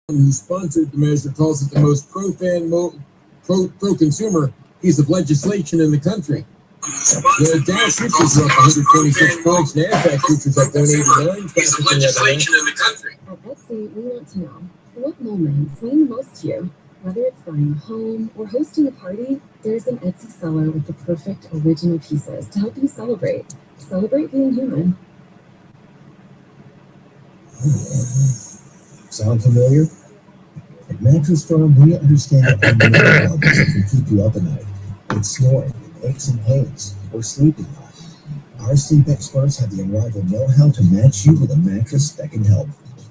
who sponsored the measure calls it the most pro-consumer piece of legislation in the country. The Dow futures are up 126 points, NASDAQ futures up 189. Piece of legislation in the country. At Etsy, we want to know, what moments mean the most to you? Whether it's buying a home or hosting a party, there's an Etsy seller with the perfect original pieces to help you celebrate. Celebrate being human. Sound familiar? At Mattress Firm, we understand that problems that can keep you up at night. It's snoring, aches and pains, or sleeping hot. Our sleep experts have the unrivaled know-how to match you with a mattress that can help.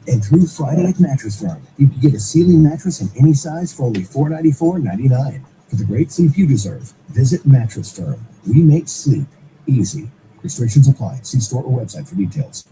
And through Friday at Mattress Firm, you can get a ceiling mattress in any size for only $494.99. For the great sleep you deserve, visit Mattress Firm. We make sleep easy. Restrictions apply. See store or website for details.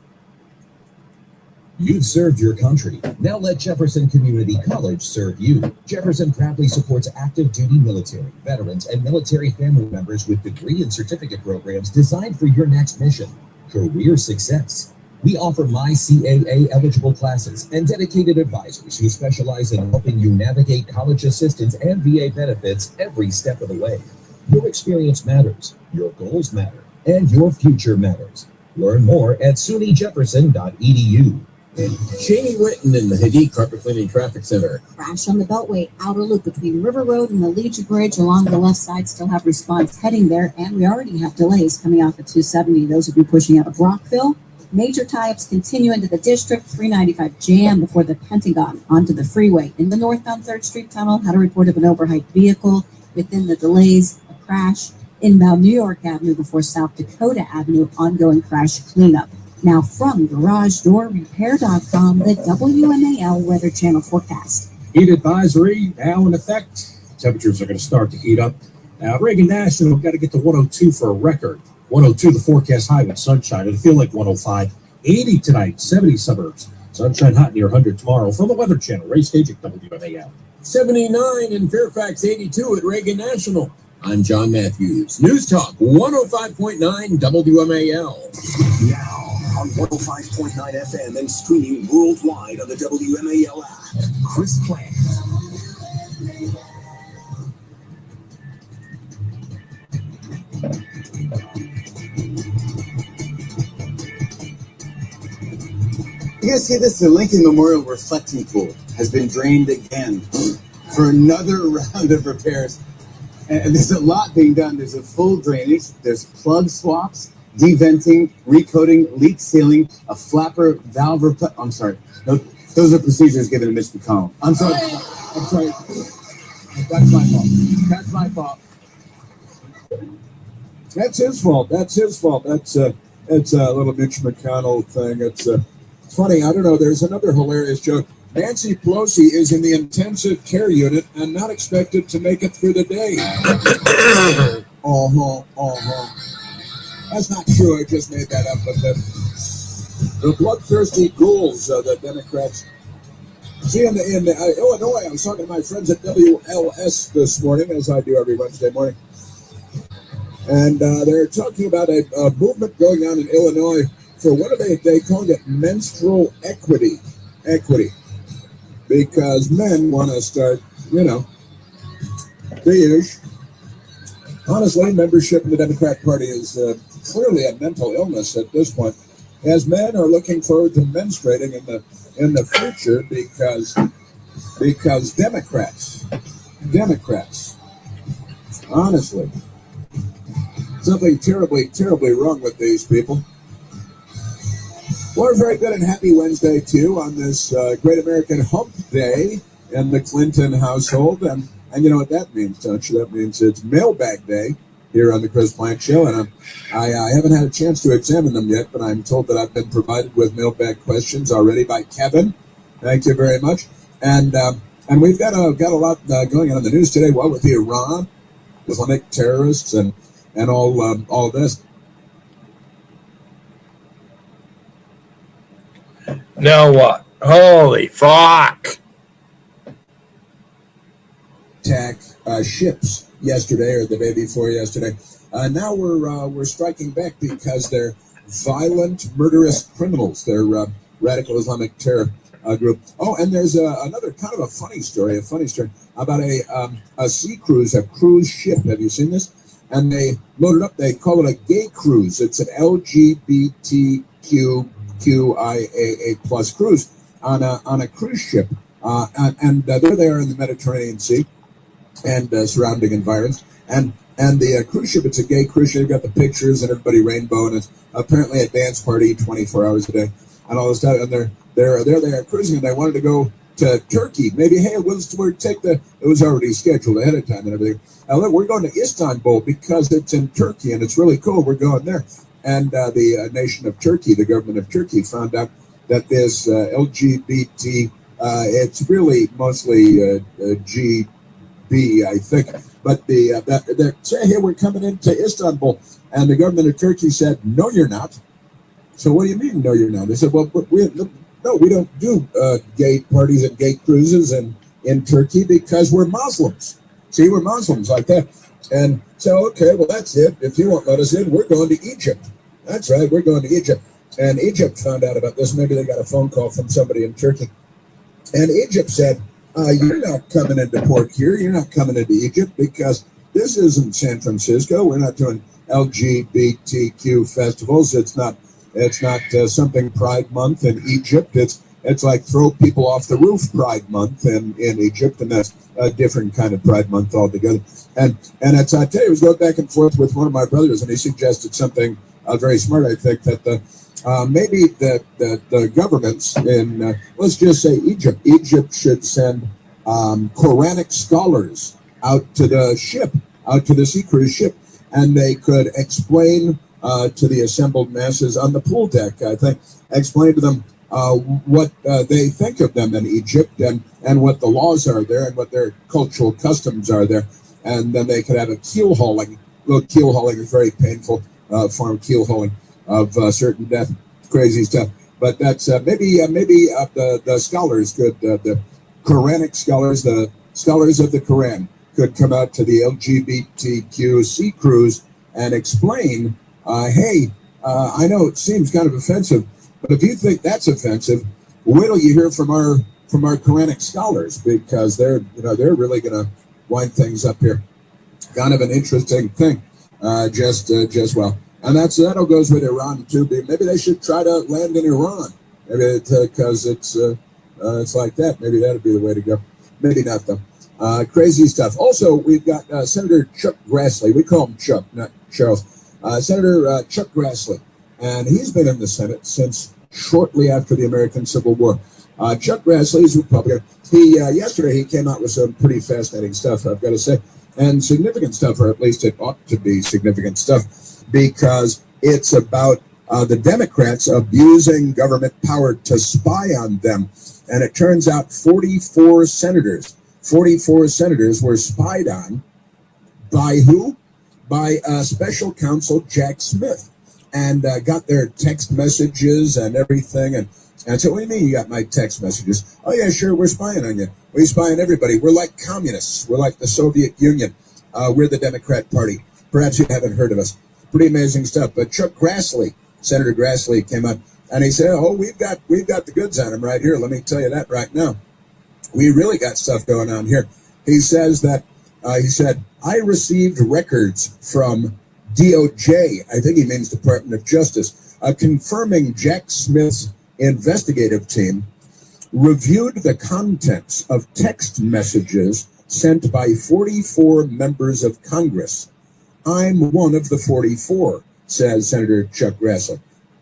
You've served your country. Now let Jefferson Community College serve you. Jefferson proudly supports active duty military, veterans, and military family members with degree and certificate programs designed for your next mission, career success. We offer MyCAA eligible classes and dedicated advisors who specialize in helping you navigate college assistance and VA benefits every step of the way. Your experience matters, your goals matter, and your future matters. Learn more at sunyjefferson.edu. And Jamie Witten in the Hadid Carpet Cleaning Traffic Center. Crash on the Beltway outer loop between River Road and the Legion Bridge along the left side. Still have response heading there, and we already have delays coming off at 270. Those will be pushing out of Rockville. Major tie-ups continue into the district. 395 jam before the Pentagon onto the freeway. In the northbound 3rd Street Tunnel, had a report of an overhyped vehicle. Within the delays, a crash. Inbound New York Avenue before South Dakota Avenue, ongoing crash cleanup. Now from GarageDoorRepair.com, the WMAL Weather Channel forecast. Heat advisory now in effect. Temperatures are going to start to heat up. Reagan National got to get to 102 for a record. 102 the forecast high with sunshine. It'll feel like 105. 80 tonight, 70 suburbs. Sunshine hot near 100 tomorrow. From the Weather Channel, Ray Staging, WMAL. 79 in Fairfax, 82 at Reagan National. I'm John Matthews. News Talk 105.9 WMAL. Now on 105.9 FM and streaming worldwide on the WMAL app. Chris Plant. You guys see this? The Lincoln Memorial Reflecting Pool has been drained again for another round of repairs. And there's a lot being done. There's a full drainage. There's plug swaps, deventing, recoating, leak sealing, a flapper, valve I'm sorry. No, those are procedures given to Mitch McConnell. I'm sorry. That's my fault. That's my fault. That's his fault. That's a little Mitch McConnell thing. It's funny. I don't know. There's another hilarious joke. Nancy Pelosi is in the intensive care unit and not expected to make it through the day. That's not true. I just made that up. But the bloodthirsty ghouls, the Democrats. See, in Illinois, I was talking to my friends at WLS this morning, as I do every Wednesday morning. And they're talking about a movement going on in Illinois for what are they calling it? Menstrual equity. Because men want to start, beige. Honestly, membership in the Democrat Party is clearly a mental illness at this point, as men are looking forward to menstruating in the future because Democrats, honestly, something terribly wrong with these people. Well, very good and happy Wednesday, too, on this Great American Hump Day in the Clinton household. And you know what that means, don't you? That means it's Mailbag Day here on the Chris Plank Show. And I haven't had a chance to examine them yet, but I'm told that I've been provided with mailbag questions already by Kevin. Thank you very much. And we've got a lot going on in the news today. Well, with the Iran, Islamic terrorists, and all this. Now what? Holy fuck! Attack ships yesterday or the day before yesterday. Now we're striking back because they're violent, murderous criminals. They're radical Islamic group. Oh, and there's another kind of a funny story about a sea cruise, a cruise ship. Have you seen this? And they loaded up. They call it a gay cruise. It's an LGBTQIAA plus cruise on a cruise ship. And there they are in the Mediterranean Sea and surrounding environs. And the cruise ship, it's a gay cruise ship. You've got the pictures and everybody rainbow, and it's apparently a dance party 24 hours a day and all this stuff. And they're cruising, and they wanted to go to Turkey. Maybe, hey, it was already scheduled ahead of time and everything. Look, we're going to Istanbul because it's in Turkey and it's really cool. We're going there. And the nation of Turkey, the government of Turkey, found out that this LGBT, it's really mostly GB, I think. But they're saying, hey, we're coming into Istanbul. And the government of Turkey said, no, you're not. So what do you mean, no, you're not? They said, well, we don't do gay parties and gay cruises in Turkey because we're Muslims. See, we're Muslims like that. And so, okay, well, that's it. If you won't let us in, we're going to Egypt. That's right, we're going to Egypt. And Egypt found out about this. Maybe they got a phone call from somebody in Turkey. And Egypt said, you're not coming into port here. You're not coming into Egypt because this isn't San Francisco. We're not doing LGBTQ festivals. It's not something Pride Month in Egypt. It's like throw people off the roof Pride Month in Egypt, and that's a different kind of Pride Month altogether. And it's, I tell you, I was going back and forth with one of my brothers, and he suggested something very smart. I think that maybe the governments in let's just say Egypt should send Quranic scholars out to the sea cruise ship, and they could explain to the assembled masses on the pool deck, I think, explain to them what they think of them in Egypt and what the laws are there and what their cultural customs are there. And then they could have a keel hauling. Well, keel hauling is very painful, farm keel hauling of certain death, crazy stuff. But that's maybe the scholars could, the Quranic scholars, the scholars of the Quran could come out to the LGBTQ sea cruise and explain, hey, I know it seems kind of offensive, but if you think that's offensive, wait till you hear from our Quranic scholars, because they're really going to wind things up here. Kind of an interesting thing, just well, and that'll goes with Iran too. Maybe they should try to land in Iran, maybe because it's like that. Maybe that'd be the way to go. Maybe not though. Crazy stuff. Also, we've got Senator Chuck Grassley. We call him Chuck, not Charles. Senator Chuck Grassley, and he's been in the Senate since shortly after the American Civil War. Chuck Grassley is Republican. Yesterday he came out with some pretty fascinating stuff, I've got to say, and significant stuff, or at least it ought to be significant stuff, because it's about the Democrats abusing government power to spy on them. And it turns out 44 senators were spied on by who? By special counsel Jack Smith, and got their text messages and everything. And so, what do you mean you got my text messages? Oh, yeah, sure, we're spying on you. We spy on everybody. We're like communists. We're like the Soviet Union. We're the Democrat Party. Perhaps you haven't heard of us. Pretty amazing stuff. But Chuck Grassley, Senator Grassley, came up, and he said, oh, we've got the goods on him right here. Let me tell you that right now. We really got stuff going on here. He says that, he said, I received records from DOJ, I think he means Department of Justice, confirming Jack Smith's investigative team reviewed the contents of text messages sent by 44 members of Congress. I'm one of the 44, says Senator Chuck Grassley.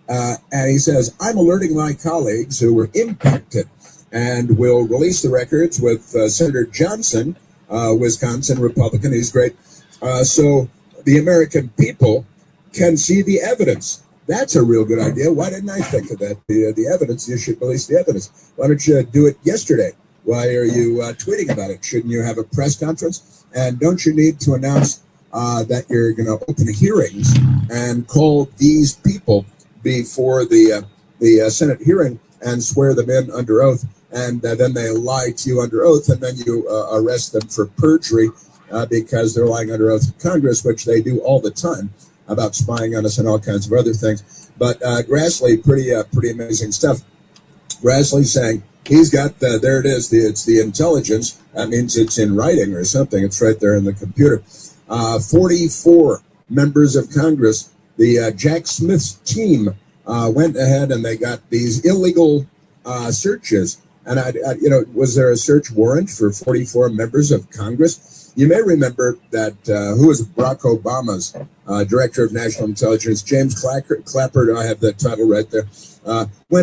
And he says, I'm alerting my colleagues who were impacted and will release the records with Senator Johnson, Wisconsin Republican. He's great. So the American people can see the evidence. That's a real good idea. Why didn't I think of that? The evidence, you should release the evidence. Why don't you do it yesterday? Why are you tweeting about it? Shouldn't you have a press conference? And don't you need to announce that you're going to open hearings and call these people before the Senate hearing and swear them in under oath, and then they lie to you under oath, and then you arrest them for perjury because they're lying under oath to Congress, which they do all the time, about spying on us and all kinds of other things. But Grassley, pretty amazing stuff. Grassley saying, He's got there it is. It's the intelligence. That means it's in writing or something. It's right there in the computer. 44 members of Congress. The Jack Smith's team went ahead and they got these illegal searches. And was there a search warrant for 44 members of Congress? You may remember that who was Barack Obama's director of national intelligence, James Clapper. I have that title right there.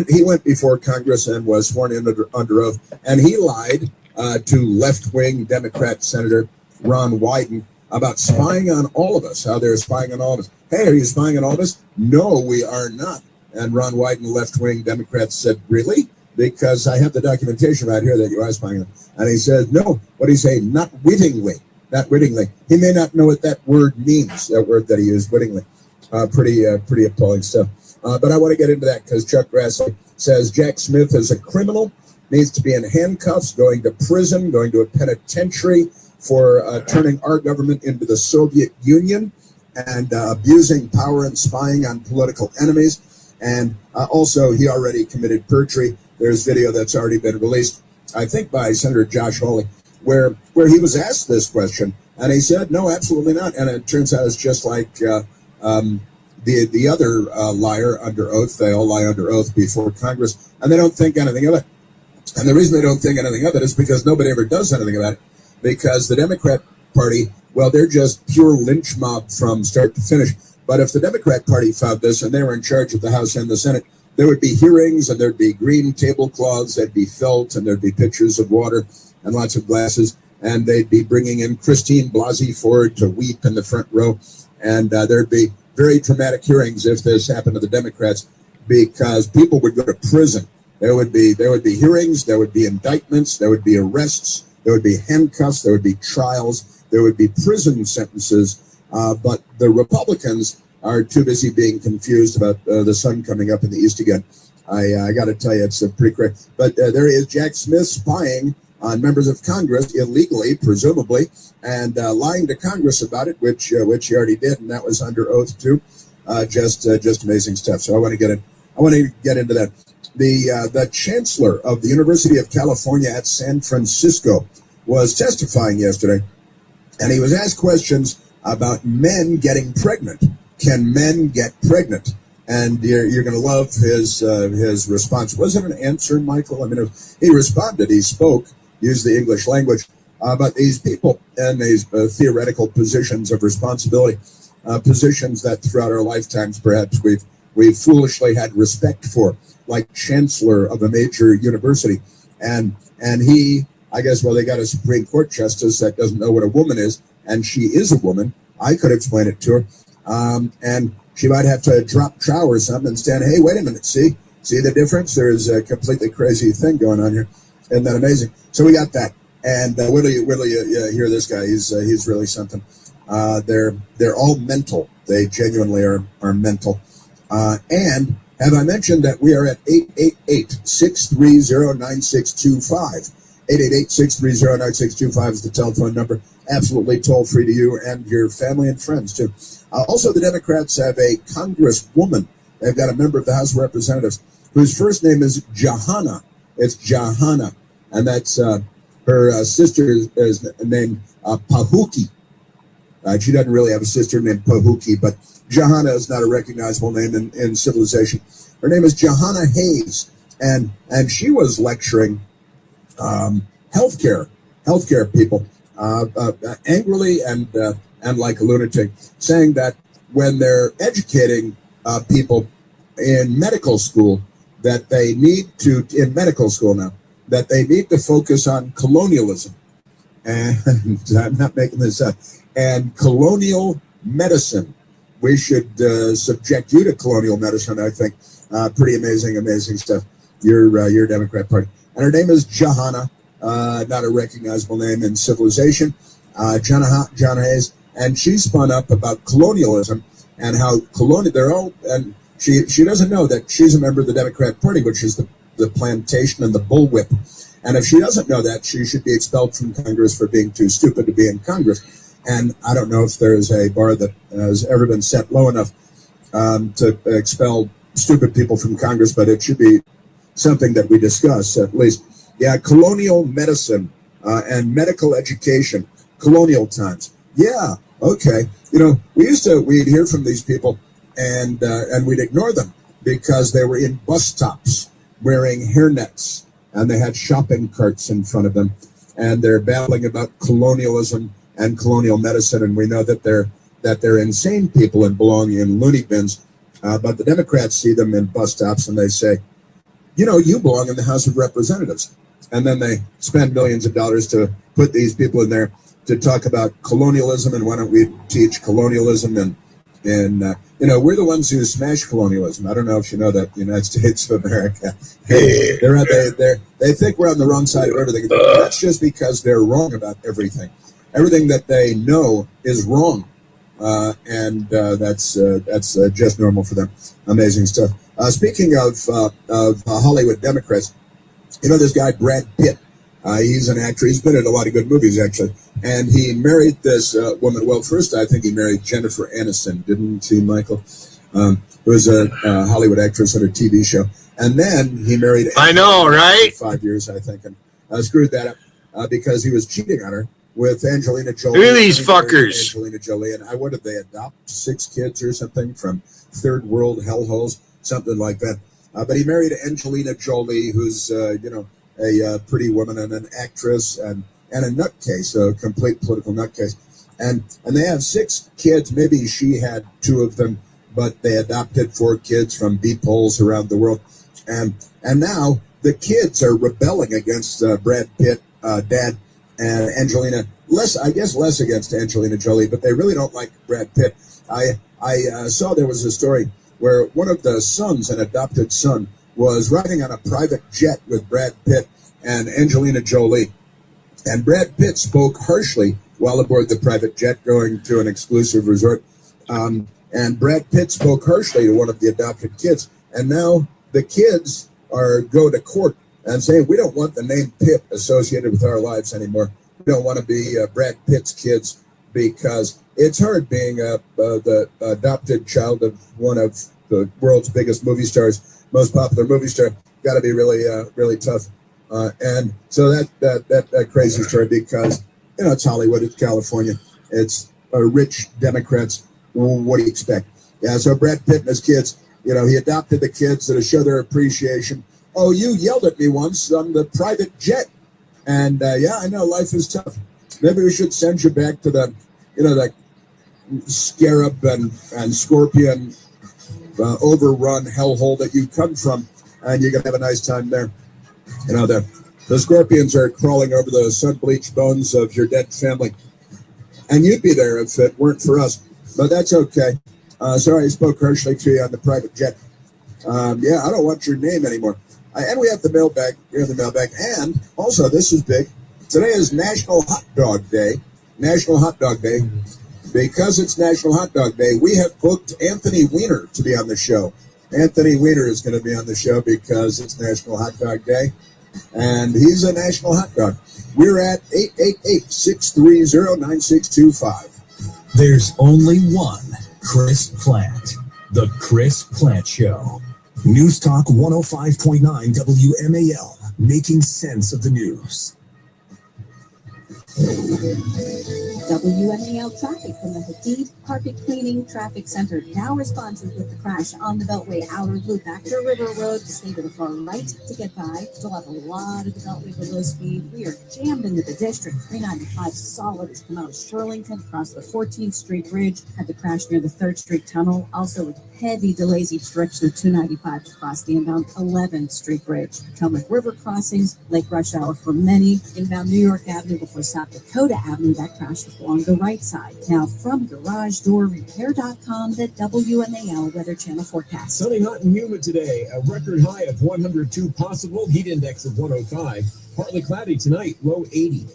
He went before Congress and was sworn in under oath, and he lied to left-wing Democrat Senator Ron Wyden about spying on all of us, how they're spying on all of us. Hey, are you spying on all of us? No, we are not. And Ron Wyden, left-wing Democrats, said, really? Because I have the documentation right here that you are spying on. And he said, no. What did he say? Not wittingly. Not wittingly. He may not know what that word means, that word that he used, wittingly. Pretty appalling stuff. But I want to get into that because Chuck Grassley says Jack Smith is a criminal, needs to be in handcuffs, going to prison, going to a penitentiary for turning our government into the Soviet Union and abusing power and spying on political enemies. And also, he already committed perjury. There's video that's already been released, I think, by Senator Josh Hawley, where he was asked this question, and he said, no, absolutely not. And it turns out it's just like the other liar under oath. They all lie under oath before Congress, and they don't think anything of it. And the reason they don't think anything of it is because nobody ever does anything about it, because the Democrat Party, well, they're just pure lynch mob from start to finish. But if the Democrat Party found this and they were in charge of the House and the Senate, there would be hearings and there'd be green tablecloths, there'd be felt, and there'd be pitchers of water and lots of glasses. And they'd be bringing in Christine Blasey Ford to weep in the front row. And there'd be very dramatic hearings if this happened to the Democrats, because people would go to prison. There would be hearings, there would be indictments, there would be arrests, there would be handcuffs, there would be trials, there would be prison sentences. But the Republicans are too busy being confused about the sun coming up in the east again. I got to tell you, it's pretty crazy. But there is Jack Smith spying on members of Congress illegally, presumably, and lying to Congress about it, which he already did, and that was under oath too. Just amazing stuff. So I want to get into that. The chancellor of the University of California at San Francisco was testifying yesterday, and he was asked questions about men getting pregnant. Can men get pregnant? And you're going to love his response. Was it an answer, Michael? I mean, he responded. He spoke, used the English language. But these people in these theoretical positions of responsibility, positions that throughout our lifetimes perhaps we've foolishly had respect for, like chancellor of a major university, and he, I guess, well, they got a Supreme Court justice that doesn't know what a woman is, and she is a woman. I could explain it to her, and she might have to drop trow or something and stand. Hey, wait a minute, see the difference? There's a completely crazy thing going on here. Isn't that amazing? So we got that. And wait till you hear this guy. He's really something. They're all mental. They genuinely are mental. And have I mentioned that we are at 888-630-9625? 888-630-9625 is the telephone number. Absolutely toll free to you and your family and friends too. Also, the Democrats have a congresswoman. They've got a member of the House of Representatives whose first name is Johanna. It's Johanna, and that's her sister is named Pahuki. She doesn't really have a sister named Pahuki, but Johanna is not a recognizable name in civilization. Her name is Johanna Hayes, and she was lecturing healthcare people angrily and like a lunatic, saying that when they're educating people in medical school, that they need to focus on colonialism. And I'm not making this up. And colonial medicine. We should subject you to colonial medicine, I think. Pretty amazing stuff. Your Democrat Party. And her name is Johanna, not a recognizable name in civilization. Johanna Hayes. And she spun up about colonialism and how they're all, and she doesn't know that she's a member of the Democrat Party, which is the plantation and the bullwhip. And if she doesn't know that, she should be expelled from Congress for being too stupid to be in Congress. And I don't know if there is a bar that has ever been set low enough to expel stupid people from Congress, but it should be something that we discuss at least. Yeah, colonial medicine and medical education, colonial times. Yeah, okay. We'd hear from these people and we'd ignore them because they were in bus stops wearing hairnets and they had shopping carts in front of them and they're babbling about colonialism and colonial medicine, and we know that they're insane people and belong in loony bins. But the Democrats see them in bus stops and they say, you belong in the House of Representatives. And then they spend millions of dollars to put these people in there to talk about colonialism, and why don't we teach colonialism? And we're the ones who smash colonialism. I don't know if you know that the United States of America, they think we're on the wrong side of everything. That's just because they're wrong about everything. Everything that they know is wrong. And that's just normal for them. Amazing stuff. Speaking of Hollywood Democrats, this guy Brad Pitt. He's an actor. He's been in a lot of good movies, actually. And he married this woman. Well, first I think he married Jennifer Aniston, didn't he, Michael? Who was a Hollywood actress on a TV show. And then he married. I know, right? 5 years, I think, and screwed that up because he was cheating on her with Angelina Jolie. Look at these fuckers. Angelina Jolie, and what did they adopt? 6 kids or something from third world hellholes, something like that. But he married Angelina Jolie, who's a pretty woman and an actress and a nutcase, a complete political nutcase. And they have 6 kids. Maybe she had 2 of them, but they adopted 4 kids from beep holes around the world. And now the kids are rebelling against Brad Pitt, dad, and Angelina. Less against Angelina Jolie, but they really don't like Brad Pitt. I saw there was a story where one of the sons, an adopted son, was riding on a private jet with Brad Pitt and Angelina Jolie. And Brad Pitt spoke harshly while aboard the private jet going to an exclusive resort. And Brad Pitt spoke harshly to one of the adopted kids. And now the kids go to court and say, we don't want the name Pitt associated with our lives anymore. We don't want to be Brad Pitt's kids because it's hard being the adopted child of one of the world's biggest movie stars, most popular movie star. Got to be really tough. And so that crazy story because, it's Hollywood, it's California, it's rich Democrats. What do you expect? Yeah, so Brad Pitt and his kids, he adopted the kids to show their appreciation. Oh, you yelled at me once on the private jet. And I know life is tough. Maybe we should send you back to the scarab and scorpion overrun hellhole that you come from, and you can have a nice time there. The scorpions are crawling over the sun-bleached bones of your dead family, and you'd be there if it weren't for us. But that's okay. Sorry I spoke harshly to you on the private jet. I don't want your name anymore. And we have the mailbag. Here in the mailbag. And also, this is big. Today is National Hot Dog Day. National Hot Dog Day. Because it's National Hot Dog Day, we have booked Anthony Weiner to be on the show. Anthony Weiner is going to be on the show because it's National Hot Dog Day. And he's a national hot dog. We're at 888-630-9625. There's only one Chris Plant. The Chris Plant Show. News Talk 105.9 WMAL. Making sense of the news. WMAL traffic from the Hadid Carpet Cleaning Traffic Center now responsive with the crash on the Beltway outer loop after River Road. Stay to the far right to get by. Still have a lot of the Beltway below speed. We are jammed into the district. 395 solid to come out of Shirlington across the 14th Street Bridge. Had to crash near the 3rd Street Tunnel. Also with heavy delays each direction of 295 to cross the inbound 11th Street Bridge. Potomac River crossings, late rush hour for many. Inbound New York Avenue before South Dakota Avenue, that crash was along the right side. Now from GarageDoorRepair.com, the WMAL Weather Channel forecast. Sunny, hot, and humid today. A record high of 102 possible. Heat index of 105. Partly cloudy tonight. Low 80.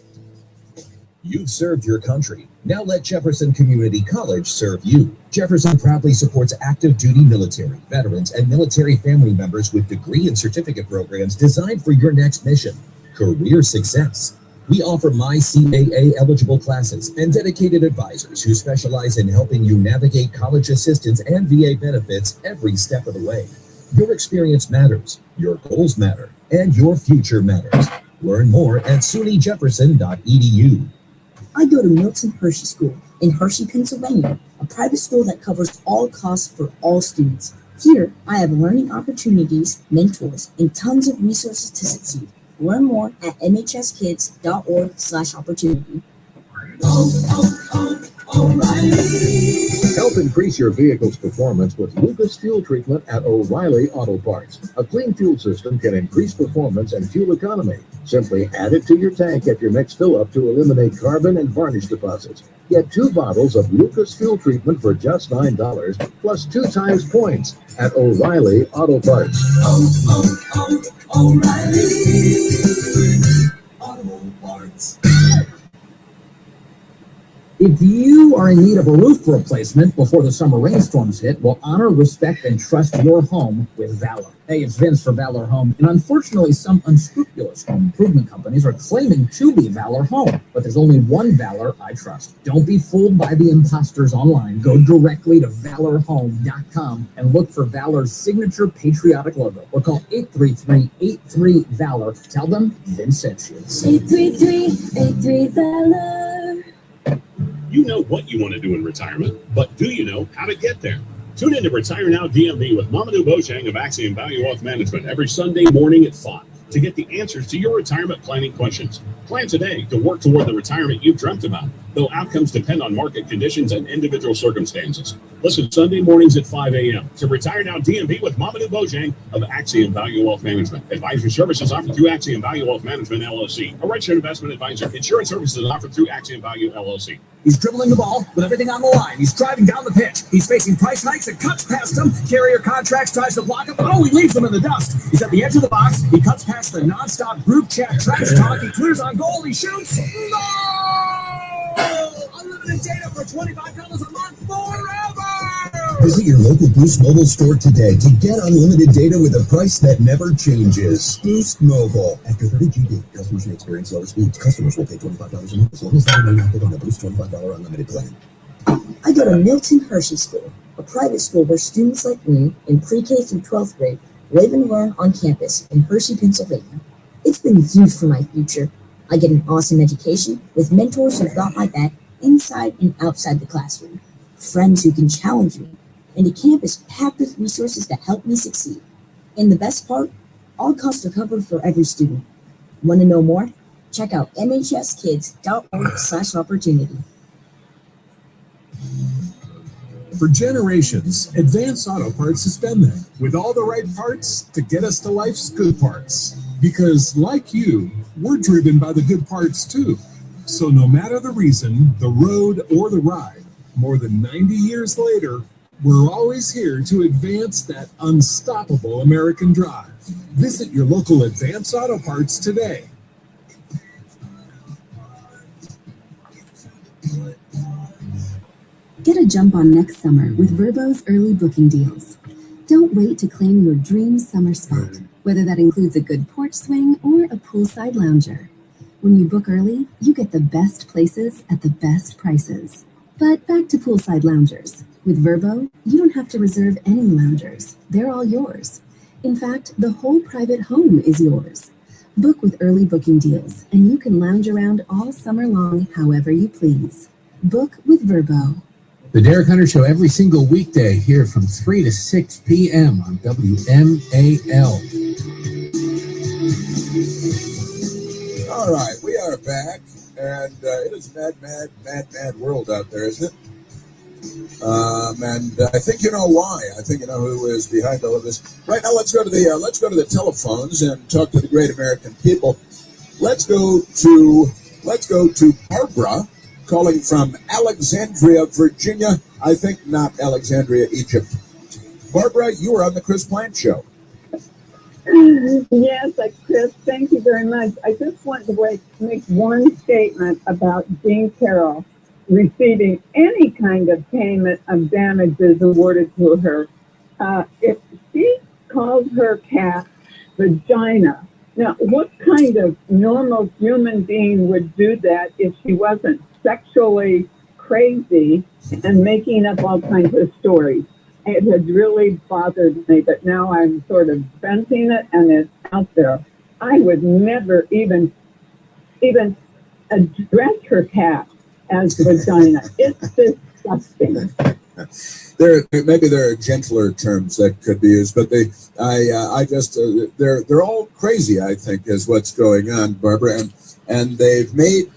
You've served your country. Now let Jefferson Community College serve you. Jefferson proudly supports active duty military, veterans, and military family members with degree and certificate programs designed for your next mission, career success. We offer MyCAA eligible classes and dedicated advisors who specialize in helping you navigate college assistance and VA benefits every step of the way. Your experience matters, your goals matter, and your future matters. Learn more at sunijefferson.edu. I go to Milton Hershey School in Hershey, Pennsylvania, a private school that covers all costs for all students. Here, I have learning opportunities, mentors, and tons of resources to succeed. Learn more at mhskids.org/opportunity. Help increase your vehicle's performance with Lucas Fuel Treatment at O'Reilly Auto Parts. A clean fuel system can increase performance and fuel economy. Simply add it to your tank at your next fill-up to eliminate carbon and varnish deposits. Get 2 bottles of Lucas Fuel Treatment for just $9, plus 2 times points at O'Reilly Auto Parts. O'Reilly Auto Parts. If you are in need of a roof replacement before the summer rainstorms hit, well, honor, respect, and trust your home with Valor. Hey, it's Vince for Valor Home, and unfortunately, some unscrupulous home improvement companies are claiming to be Valor Home, but there's only one Valor I trust. Don't be fooled by the imposters online. Go directly to valorhome.com and look for Valor's signature patriotic logo, or call 833-83-VALOR. Tell them Vince sent you. 833-83-VALOR. You know what you want to do in retirement, but do you know how to get there? Tune in to Retire Now DMV with Mamadou Bojang of Axiom Value Wealth Management every Sunday morning at 5 to get the answers to your retirement planning questions. Plan today to work toward the retirement you've dreamt about, though outcomes depend on market conditions and individual circumstances. Listen Sunday mornings at 5 a.m. to Retire Now DMV with Mamadou Bojang of Axiom Value Wealth Management. Advisory services offered through Axiom Value Wealth Management, LLC. A registered investment advisor. Insurance services offered through Axiom Value, LLC. He's dribbling the ball with everything on the line. He's driving down the pitch. He's facing price hikes and cuts past him. Carrier contracts tries to block him. Oh, he leaves them in the dust. He's at the edge of the box. He cuts past the nonstop group chat trash talk. He clears on goal. He shoots. No! Unlimited data for $25 a month forever! Visit your local Boost Mobile store today to get unlimited data with a price that never changes. Boost Mobile. After 30 GB, customers may experience lower speeds. Customers will pay $25 a month as long as they remain active on the Boost $25 unlimited plan. I go to Milton Hershey School, a private school where students like me in pre-K through 12th grade live and learn on campus in Hershey, Pennsylvania. It's been huge for my future. I get an awesome education with mentors who've got my back inside and outside the classroom, friends who can challenge me, and a campus packed with resources that help me succeed. And the best part, all costs are covered for every student. Want to know more? Check out mhskids.org/opportunity. For generations, Advance Auto Parts has been there with all the right parts to get us to life's good parts. Because like you, we're driven by the good parts too. So no matter the reason, the road, or the ride, more than 90 years later, we're always here to advance that unstoppable American drive. Visit your local Advance Auto Parts today. Get a jump on next summer with Vrbo's early booking deals. Don't wait to claim your dream summer spot, whether that includes a good porch swing or a poolside lounger. When you book early, you get the best places at the best prices. But back to poolside loungers. With Vrbo, you don't have to reserve any loungers. They're all yours. In fact, the whole private home is yours. Book with early booking deals, and you can lounge around all summer long however you please. Book with Vrbo. The Derek Hunter Show every single weekday here from 3 to 6 p.m. on WMAL. All right, we are back, and it is mad world out there, isn't it? And I think you know why. I think you know who is behind all of this. Right now, let's go to the telephones and talk to the great American people. Let's go to Barbara, calling from Alexandria, Virginia. I think not Alexandria, Egypt. Barbara, you are on the Chris Plant Show. Yes, Chris, thank you very much. I just want to make one statement about Jean Carroll receiving any kind of payment of damages awarded to her. If she calls her cat vagina, now what kind of normal human being would do that if she wasn't sexually crazy and making up all kinds of stories? it had really bothered me, but now I'm sort of venting it and it's out there. I would never even address her cat as vagina. It's disgusting. Maybe there are gentler terms that could be used, but they're all crazy, I think, is what's going on, Barbara, and they've made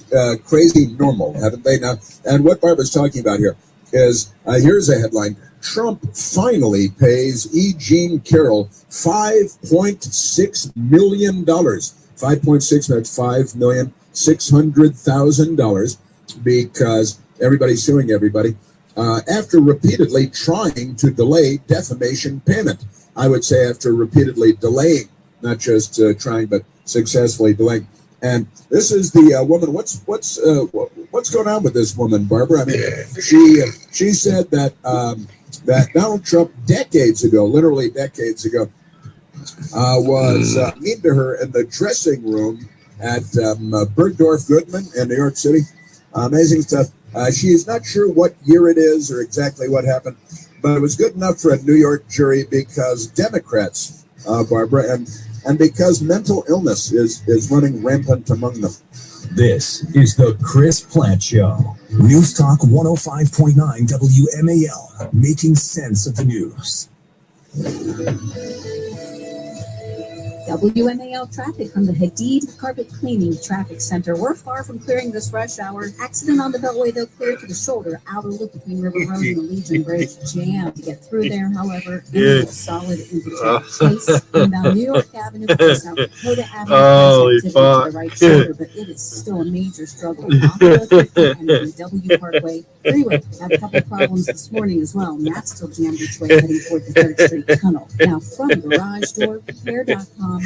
crazy normal, haven't they? Now, and what Barbara's talking about here is here's a headline: Trump finally pays E. Jean Carroll $5.6 million. 5.6, that's $5,600,000, because everybody's suing everybody. After repeatedly trying to delay defamation payment. I would say after repeatedly delaying, not just trying, but successfully delaying. And this is the woman. What's going on with this woman, Barbara? I mean, she said that that Donald Trump literally decades ago, was mean to her in the dressing room at Bergdorf Goodman in New York City. Amazing stuff. She is not sure what year it is or exactly what happened, but it was good enough for a New York jury because Democrats, Barbara, and because mental illness is running rampant among them. This is the Chris Plant Show. News Talk 105.9 WMAL, making sense of the news. WMAL traffic from the Hadid Carpet Cleaning Traffic Center. We're far from clearing this rush hour. Accident on the Beltway, though, clear to the shoulder. Outer loop between River Road and the Legion Bridge. Jam to get through there, however. And solid in between. Chase, inbound New York Avenue, to South Dakota Avenue. Holy To fuck. the right shoulder, but it is still a major struggle. Off the 50 and the W Parkway. Freeway had a couple problems this morning as well. And that's still jammed each way heading toward the 3rd Street Tunnel. Now, from Garage Door Repair.com.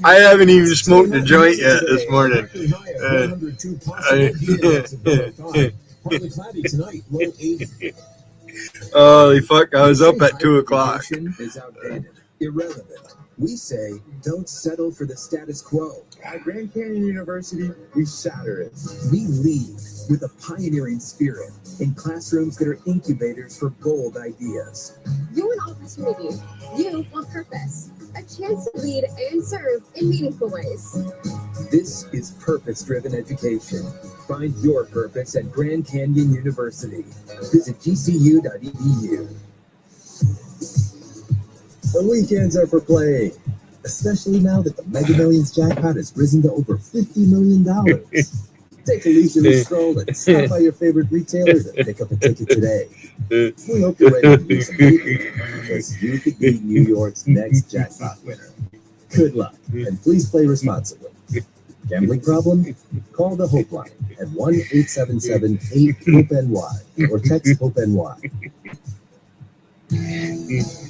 I haven't even smoked a joint yet this morning. Holy fuck, I was up at 2 o'clock. Is outdated, irrelevant. We say, don't settle for the status quo. At Grand Canyon University, we shatter it. We lead with a pioneering spirit in classrooms that are incubators for bold ideas. You want opportunity. You want purpose. A chance to lead and serve in meaningful ways. This is purpose-driven education. Find your purpose at Grand Canyon University. Visit gcu.edu. The weekends are for playing, especially now that the Mega Millions jackpot has risen to over $50 million. Take a leisurely stroll and stop by your favorite retailers and pick up a ticket today. We hope you're ready to do some people, because you could be New York's next jackpot winner. Good luck, and please play responsibly. Gambling problem? Call the Hope Line at 1-877-8-HOPE-NY or text HOPE-NY.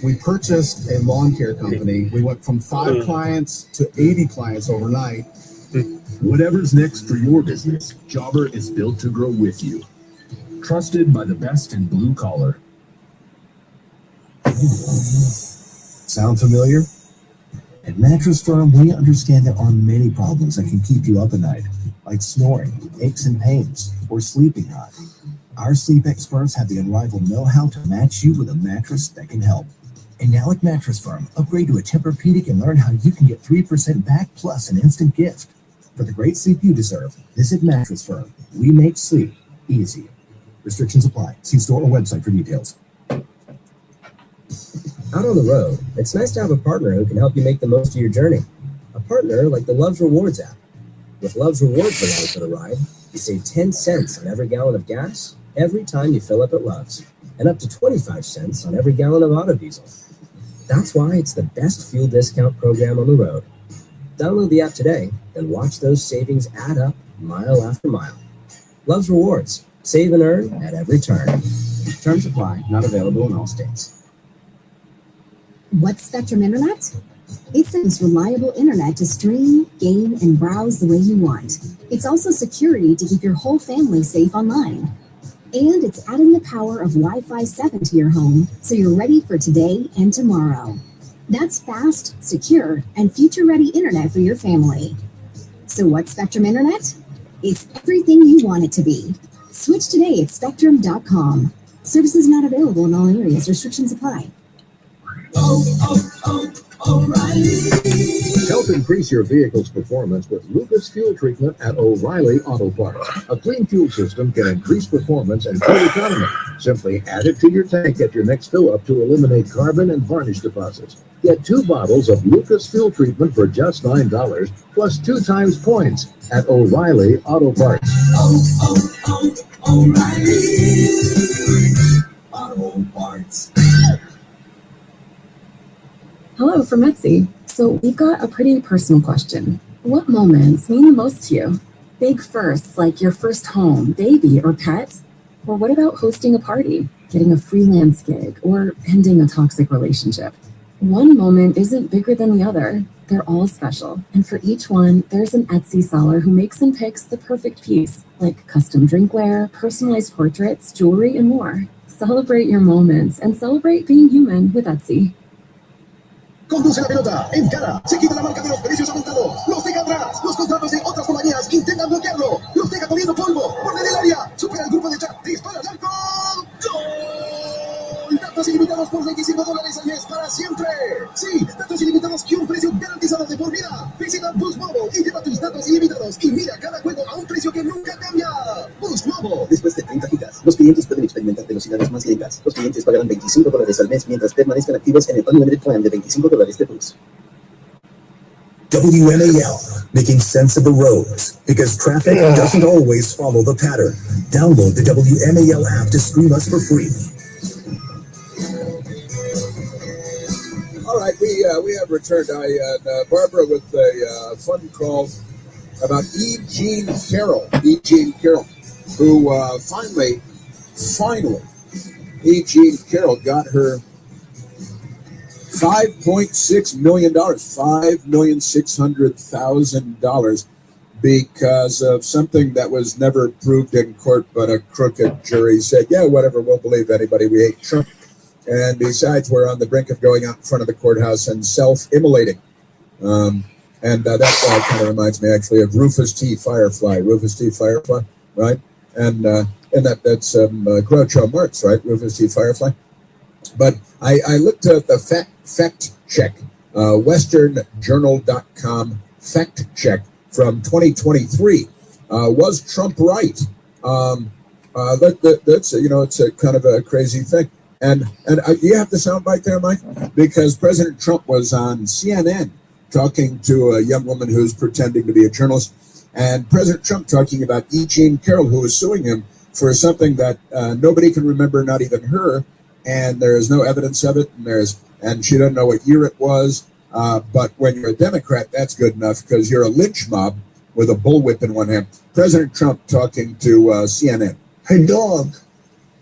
We purchased a lawn care company. We went from 5 clients to 80 clients overnight. Whatever's next for your business, Jobber is built to grow with you. Trusted by the best in blue collar. Sound familiar? At Mattress Firm, we understand there are many problems that can keep you up at night, like snoring, aches and pains, or sleeping hot. Our sleep experts have the unrivaled know-how to match you with a mattress that can help. And now at Mattress Firm, upgrade to a Tempur-Pedic and learn how you can get 3% back plus an instant gift. For the great sleep you deserve, visit Mattress Firm. We make sleep easy. Restrictions apply. See store or website for details. Out on the road, it's nice to have a partner who can help you make the most of your journey. A partner like the Love's Rewards app. With Love's Rewards along for the ride, you save 10 cents on every gallon of gas every time you fill up at Love's, and up to 25 cents on every gallon of auto diesel. That's why it's the best fuel discount program on the road. Download the app today and watch those savings add up mile after mile. Love's Rewards. Save and earn at every turn. Terms apply. Not available in all states. What's Spectrum Internet? It's the most reliable internet to stream, game, and browse the way you want. It's also security to keep your whole family safe online. And it's adding the power of Wi-Fi 7 to your home, so you're ready for today and tomorrow. That's fast, secure, and future-ready internet for your family. So what's Spectrum Internet? It's everything you want it to be. Switch today at Spectrum.com. Services not available in all areas. Restrictions apply. O'Reilly. Help increase your vehicle's performance with Lucas Fuel Treatment at O'Reilly Auto Parts. A clean fuel system can increase performance and fuel economy. Simply add it to your tank at your next fill-up to eliminate carbon and varnish deposits. Get 2 bottles of Lucas Fuel Treatment for just $9, plus 2 times points at O'Reilly Auto Parts. O'Reilly Auto Parts. Hello from Etsy. So we've got a pretty personal question. What moments mean the most to you? Big firsts, like your first home, baby, or pet? Or what about hosting a party, getting a freelance gig, or ending a toxic relationship? One moment isn't bigger than the other. They're all special. And for each one, there's an Etsy seller who makes and picks the perfect piece, like custom drinkware, personalized portraits, jewelry, and more. Celebrate your moments and celebrate being human with Etsy. Conduce la pelota, encara, se quita la marca de los precios aumentados, los deja atrás, los contratos de otras compañías intentan bloquearlo, los deja comiendo polvo, borde del área, supera el grupo de chat, dispara al arco, ¡gol! Datos ilimitados por $25 al mes para siempre. Sí, datos ilimitados y un precio garantizado de por vida. Visita Boost Mobile y lleva tus datos ilimitados y mira cada juego a un precio que nunca cambia. Boost Mobile. Después de 30 gigas, los clientes pueden experimentar velocidades más lentas. Los clientes pagarán $25 al mes mientras permanezcan activos en el Unlimited Plan de $25 de Boost. WMAL, making sense of the roads, because traffic doesn't always follow the pattern. Download the WMAL app to stream us for free. All right, we have returned. Barbara with a fun call about E. Jean Carroll. E. Jean Carroll, who finally, E. Jean Carroll got her $5.6 million, $5,600,000, because of something that was never proved in court, but a crooked jury said, yeah, whatever, we'll believe anybody. We hate Trump. And besides, we're on the brink of going out in front of the courthouse and self-immolating. And that kind of reminds me, actually, of Rufus T. Firefly. Rufus T. Firefly, right? And that's Groucho Marx, right? Rufus T. Firefly. But I looked at the fact check, westernjournal.com fact check from 2023. Was Trump right? That's, it's a kind of a crazy thing. And you have the soundbite there, Mike, because President Trump was on CNN talking to a young woman who's pretending to be a journalist, and President Trump talking about E. Jean Carroll, who was suing him for something that nobody can remember, not even her, and there's no evidence of it, and she doesn't know what year it was. But when you're a Democrat, that's good enough because you're a lynch mob with a bullwhip in one hand. President Trump talking to CNN. Her dog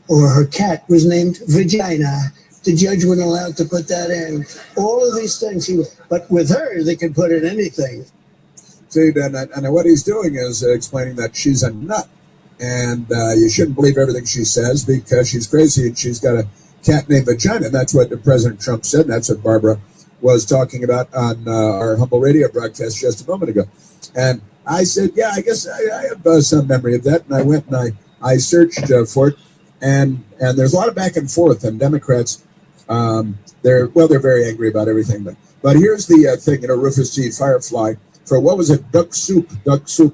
or her cat was named Vagina. The judge wasn't allowed to put that in. All of these things, but with her, they could put in anything. See, and what he's doing is explaining that she's a nut, and you shouldn't believe everything she says because she's crazy and she's got a cat named Vagina. That's what President Trump said. That's what Barbara was talking about on our humble radio broadcast just a moment ago. And I said, yeah, I guess I have some memory of that. And I went and I searched for it. And there's a lot of back and forth. And Democrats, they're very angry about everything. But here's the thing, Rufus T. Firefly, for what was it, Duck Soup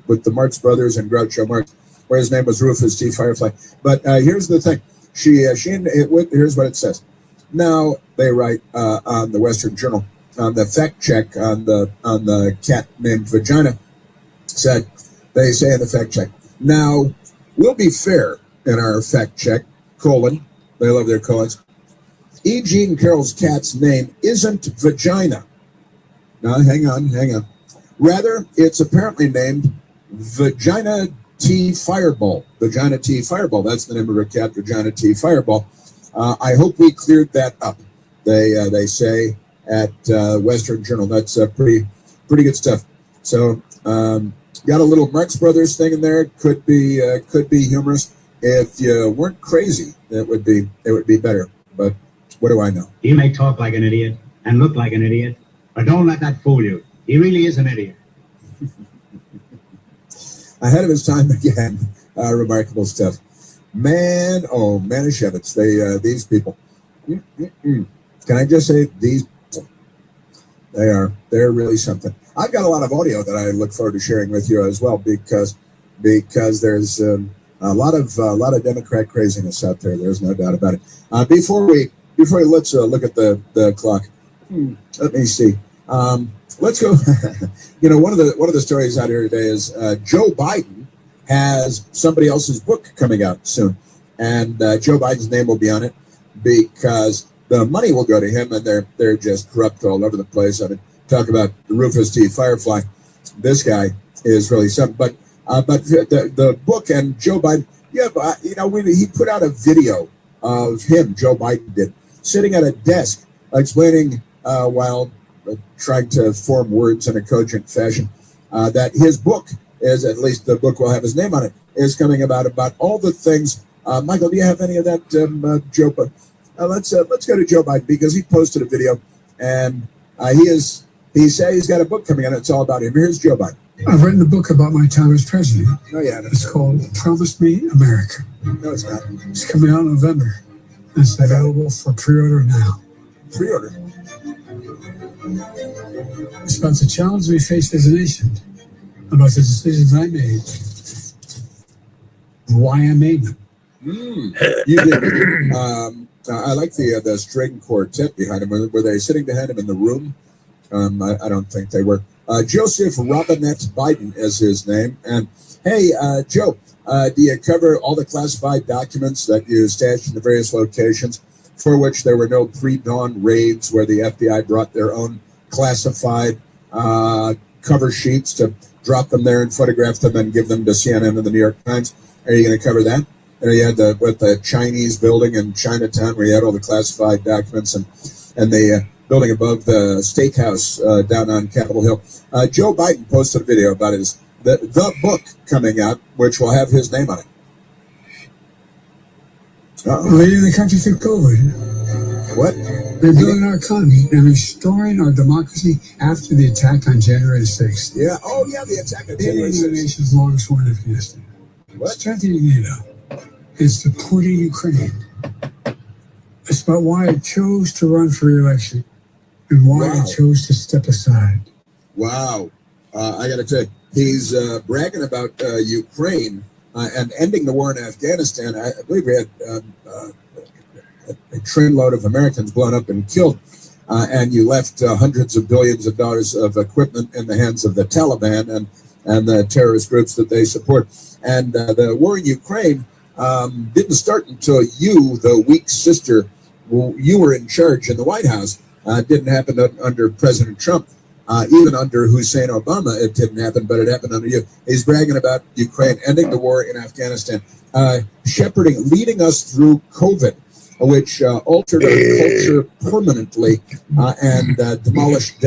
with the Marx Brothers and Groucho Marx, where his name was Rufus T. Firefly. But here's the thing. Here's what it says. Now they write on the Western Journal, on the fact check on the cat named Vagina, they say in the fact check. Now we'll be fair in our fact check, they love their colons. E. Jean Carroll's cat's name isn't Vagina. Now hang on. Rather, it's apparently named Vagina T. Fireball. Vagina T. Fireball. That's the name of her cat, Vagina T. Fireball. I hope we cleared that up. They say at Western Journal. That's pretty good stuff. So got a little Marx Brothers thing in there. Could be humorous. If you weren't crazy, it would be better. But what do I know? He may talk like an idiot and look like an idiot, but don't let that fool you. He really is an idiot. Ahead of his time again. Remarkable stuff. Man, oh, Manischewitz, these people. Can I just say these people? They're really something. I've got a lot of audio that I look forward to sharing with you as well because there's a lot of Democrat craziness out there. There's no doubt about it. Before we let's look at the clock. Let me see. Let's go. One of the stories out here today is Joe Biden has somebody else's book coming out soon, and Joe Biden's name will be on it because the money will go to him, and they're just corrupt all over the place. I mean, talk about Rufus T. Firefly. This guy is really something. But the book and Joe Biden, he put out a video of him, Joe Biden did, sitting at a desk explaining while trying to form words in a cogent fashion that his book is, at least the book will have his name on it, is coming about all the things. Michael, do you have any of that, Joe? Let's go to Joe Biden because he posted a video and he said he's got a book coming out. It's all about him. Here's Joe Biden. I've written a book about my time as president. Oh yeah, it's called "Promise Me America." No, it's not. It's coming out in November. It's available for pre-order now. Pre-order. It's about the challenges we face as a nation, about the decisions I made, and why I made them. You did. I like the string quartet behind him. Were they sitting behind him in the room? I don't think they were. Joseph Robinette Biden is his name. And hey, Joe, do you cover all the classified documents that you stashed in the various locations for which there were no pre-dawn raids where the FBI brought their own classified cover sheets to drop them there and photograph them and give them to CNN and the New York Times? Are you going to cover that? And you had the Chinese building in Chinatown where you had all the classified documents and the building above the steakhouse down on Capitol Hill. Joe Biden posted a video about the book coming out, which will have his name on it. Leading the country through COVID. What? Rebuilding our economy and restoring our democracy after the attack on January 6th. Yeah. Oh, yeah, the attack on January 6th. The nation's longest war in Afghanistan. What? Strengthening NATO. It's supporting Ukraine. It's about why I chose to run for re-election and why I chose to step aside. Wow. I got to tell you, he's bragging about Ukraine and ending the war in Afghanistan. I believe we had a trainload of Americans blown up and killed, and you left hundreds of billions of dollars of equipment in the hands of the Taliban and the terrorist groups that they support. And the war in Ukraine didn't start until you, the weak sister, you were in charge in the White House. Didn't happen under President Trump. Even under Hussein Obama, it didn't happen, but it happened under you. He's bragging about Ukraine, ending the war in Afghanistan, leading us through COVID, which altered our culture permanently and demolished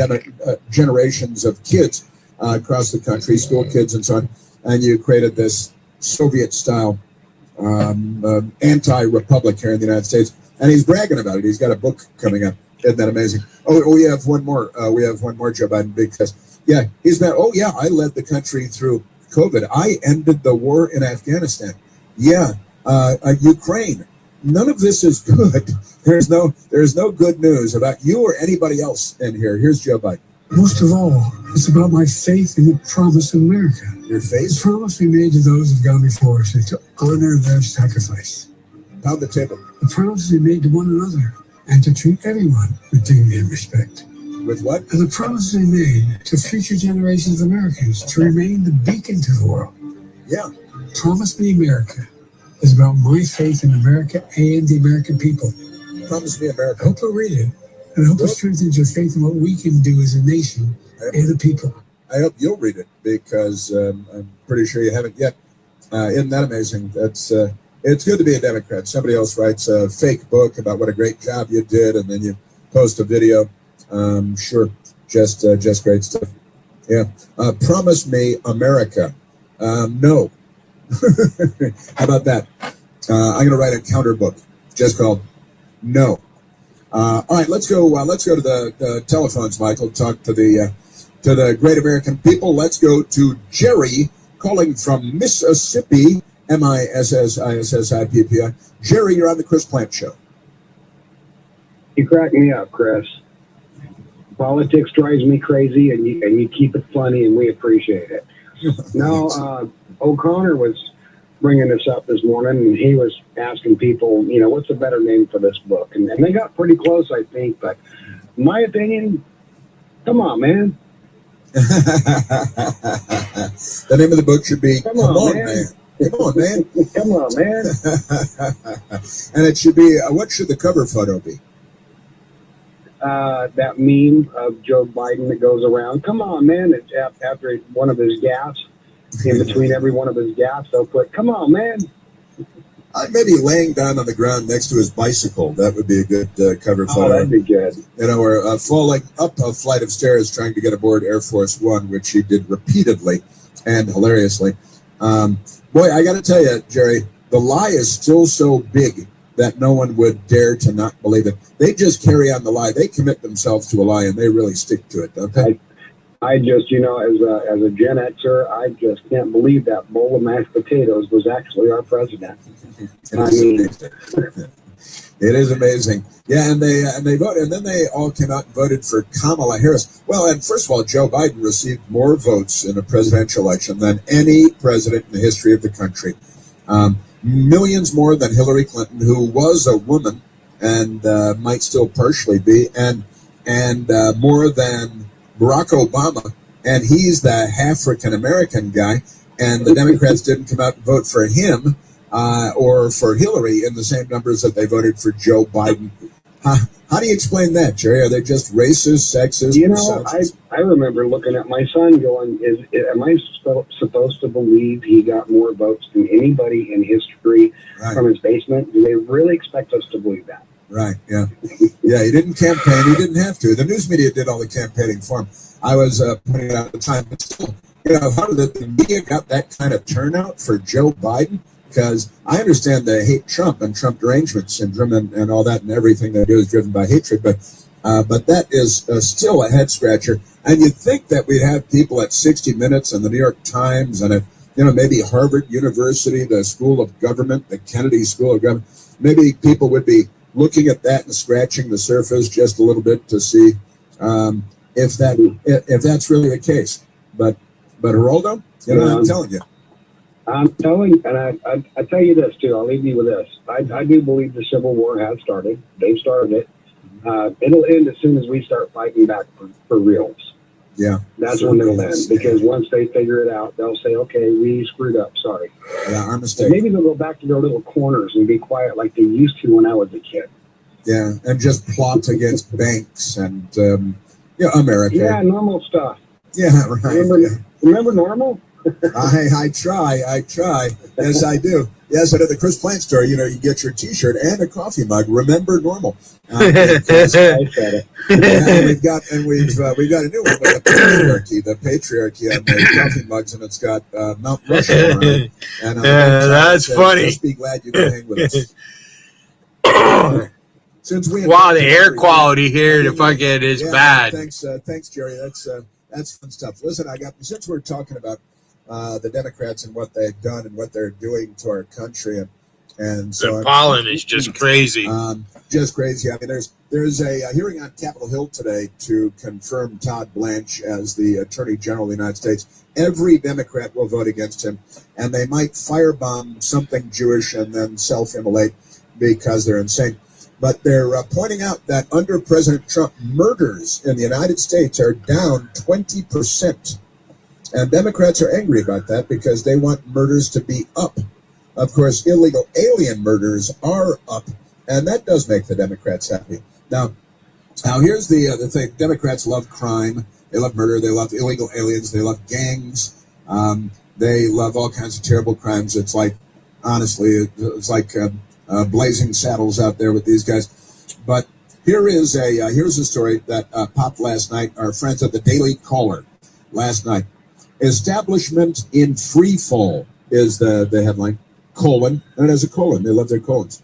generations of kids across the country, school kids and so on. And you created this Soviet-style anti-republic here in the United States. And he's bragging about it. He's got a book coming up. Isn't that amazing? Oh, we have one more. We have one more, Joe Biden, because, I led the country through COVID. I ended the war in Afghanistan. Ukraine. None of this is good. There's no good news about you or anybody else in here. Here's Joe Biden. Most of all, it's about my faith in the promise of America. Your faith? The promise we made to those who've gone before us and to honor their sacrifice. Pound the table. The promises we made to one another and to treat everyone with dignity and respect. With what? And the promises we made to future generations of Americans to remain the beacon to the world. Yeah. Promise Me America is about my faith in America and the American people. Promise Me America. I hope you'll read it, and I hope it strengthens your faith in what we can do as a nation and the people. I hope you'll read it because I'm pretty sure you haven't yet. Isn't that amazing? It's good to be a Democrat. Somebody else writes a fake book about what a great job you did, and then you post a video. Sure, just great stuff. Yeah. Promise Me America. No. How about that? I'm going to write a counter book just called No. All right, let's go to the telephones, Michael. Talk to the great American people. Let's go to Jerry calling from Mississippi. MISSISSIPPI. Jerry, you're on the Chris Plant Show. You crack me up, Chris. Politics drives me crazy, and you keep it funny, and we appreciate it. Now, O'Connor was bringing this up this morning, and he was asking people, what's a better name for this book? And they got pretty close, I think, but in my opinion, come on, man. The name of the book should be Come on, man. Come on, man. Come on, man. And it should be, what should the cover photo be? That meme of Joe Biden that goes around. Come on, man. It's after one of his gaffes, in between every one of his gaffes, they'll put, come on, man. Maybe laying down on the ground next to his bicycle. That would be a good cover photo. Oh, that'd be good. Or falling up a flight of stairs trying to get aboard Air Force One, which he did repeatedly and hilariously. Boy, I got to tell you, Jerry, the lie is still so big that no one would dare to not believe it. They just carry on the lie. They commit themselves to a lie, and they really stick to it, don't they? I just, as a Gen Xer, I just can't believe that bowl of mashed potatoes was actually our president. It is amazing. Yeah, and they voted, and then they all came out and voted for Kamala Harris. Well, and first of all, Joe Biden received more votes in a presidential election than any president in the history of the country. Millions more than Hillary Clinton, who was a woman and might still partially be, and more than Barack Obama, and he's the African-American guy, and the Democrats didn't come out and vote for him or for Hillary in the same numbers that they voted for Joe Biden. How do you explain that, Jerry? Are they just racist, sexist? I remember looking at my son going, am I supposed to believe he got more votes than anybody in history from his basement? Do they really expect us to believe that? Right, yeah. Yeah, he didn't campaign. He didn't have to. The news media did all the campaigning for him. I was pointing it out at the time. But still, how did the media got that kind of turnout for Joe Biden? Because I understand they hate Trump and Trump derangement syndrome and all that, and everything they do is driven by hatred. But that is still a head scratcher. And you'd think that we'd have people at 60 Minutes and the New York Times and at, maybe Harvard University, the School of Government, the Kennedy School of Government. Maybe people would be looking at that and scratching the surface just a little bit to see if that's really the case. But Geraldo, I'm telling you. I'm telling, and I tell you this too. I'll leave you with this. I do believe the Civil War has started. They've started it. It'll end as soon as we start fighting back for reals. Yeah, that's when it'll end. Because once they figure it out, they'll say, "Okay, we screwed up. Sorry." Yeah, our mistake. Maybe they'll go back to their little corners and be quiet like they used to when I was a kid. Yeah, and just plot against banks and America. Yeah, normal stuff. Yeah, right. Remember normal? I try. Yes, I do. Yes, at the Chris Plant store, you get your T-shirt and a coffee mug. Remember normal. I said it. And we've got a new one with the patriarchy on the coffee mugs, and it's got Mount Rushmore on it. And that's funny. Just be glad you can hang with us. Wow, the air quality here, the fucking is bad. Thanks, Jerry. That's fun stuff. Listen, since we're talking about the Democrats and what they've done and what they're doing to our country, and so the pollen is just crazy. Just crazy. I mean, there's a hearing on Capitol Hill today to confirm Todd Blanche as the Attorney General of the United States. Every Democrat will vote against him, and they might firebomb something Jewish and then self-immolate because they're insane. But they're pointing out that under President Trump, murders in the United States are down 20%. And Democrats are angry about that because they want murders to be up. Of course, illegal alien murders are up, and that does make the Democrats happy. Now here's the thing. Democrats love crime. They love murder. They love illegal aliens. They love gangs. They love all kinds of terrible crimes. It's like, honestly, it's like blazing saddles out there with these guys. But here's a story that popped last night. Our friends at the Daily Caller last night. Establishment in free fall is the headline. Colon, and it has a colon. They love their colons.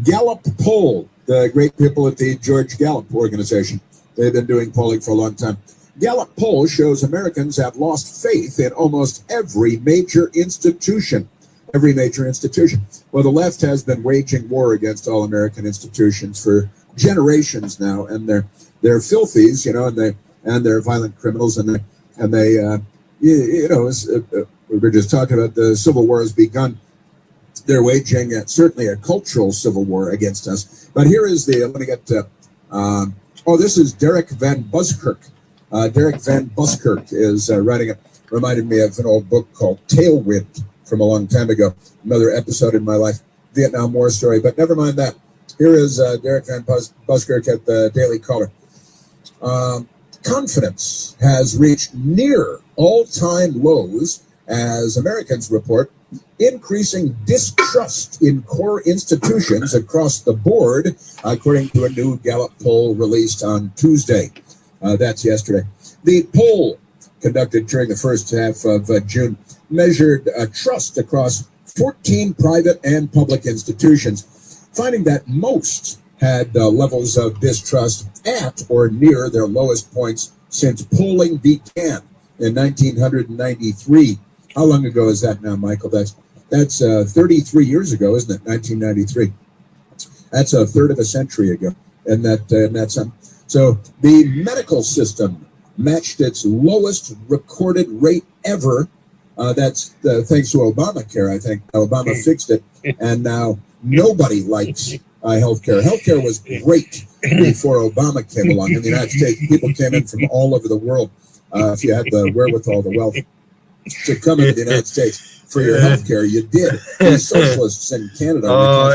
Gallup poll, the great people at the George Gallup organization. They've been doing polling for a long time. Gallup poll shows Americans have lost faith in almost every major institution. every major institution. Well, the left has been waging war against all American institutions for generations now, and they're filthies, and they're violent criminals, and they we were just talking about the Civil War has begun. They're waging certainly a cultural civil war against us. But here is let me get this is Derek Van Buskirk. Derek Van Buskirk is writing it. Reminded me of an old book called Tailwind from a long time ago. Another episode in my life, Vietnam War story. But never mind that. Here is Derek Van Buskirk at the Daily Caller. Confidence has reached near all-time lows as Americans report increasing distrust in core institutions across the board, according to a new Gallup poll released on Tuesday. That's yesterday. The poll conducted during the first half of June measured trust across 14 private and public institutions, finding that most had levels of distrust at or near their lowest points since polling began in 1993. How long ago is that now, Michael? That's 33 years ago, isn't it? 1993. That's a third of a century ago, and that's so the medical system matched its lowest recorded rate ever. That's thanks to Obamacare. I think Obama fixed it, and now nobody likes healthcare. Healthcare was great before Obama came along in the United States. People came in from all over the world. If you had the wherewithal, the wealth to come into the United States for your healthcare, you did. The socialists in Canada,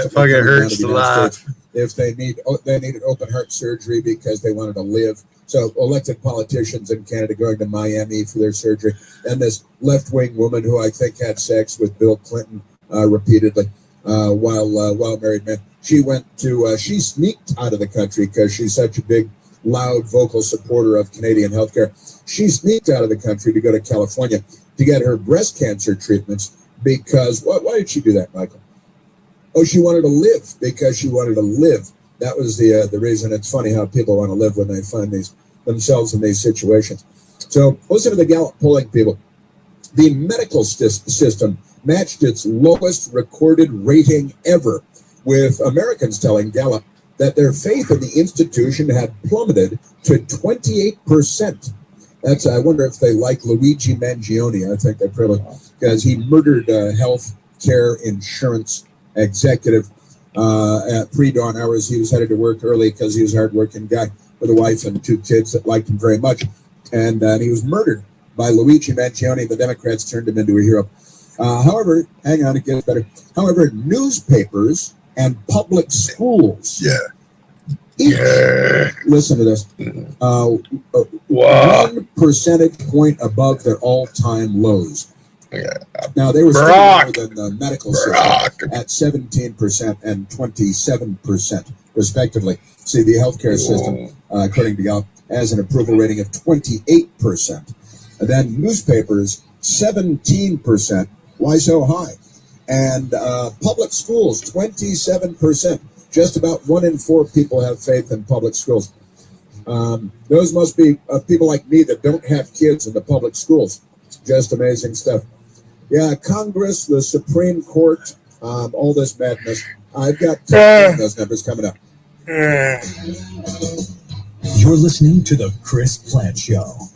it fucking hurts a lot. If they needed open heart surgery because they wanted to live. So elected politicians in Canada going to Miami for their surgery, and this left-wing woman who I think had sex with Bill Clinton repeatedly while married men. She sneaked out of the country because she's such a big, loud, vocal supporter of Canadian healthcare. She sneaked out of the country to go to California to get her breast cancer treatments because why did she do that, Michael? Oh, she wanted to live because she wanted to live. That was the reason. It's funny how people want to live when they find themselves in these situations. So listen to the Gallup polling, people. The medical system matched its lowest recorded rating ever, with Americans telling Gallup that their faith in the institution had plummeted to 28%. I wonder if they like Luigi Mangione. I think they probably, because he murdered health care insurance executive at pre-dawn hours. He was headed to work early because he was a hard-working guy with a wife and 2 kids that liked him very much. And he was murdered by Luigi Mangione. The Democrats turned him into a hero. However, hang on, it gets better. However, newspapers and public schools listen to this, 1 percentage point above their all-time lows. Now, they were still lower than the medical system at 17% and 27%, respectively. See, the healthcare system, according to Gallup, has an approval rating of 28%. And then newspapers, 17%. Why so high? And public schools, 27%. Just about 1 in 4 people have faith in public schools. Those must be people like me that don't have kids in the public schools. Just amazing stuff. Yeah, Congress, the Supreme Court, all this madness. I've got those numbers coming up. You're listening to The Chris Plant Show.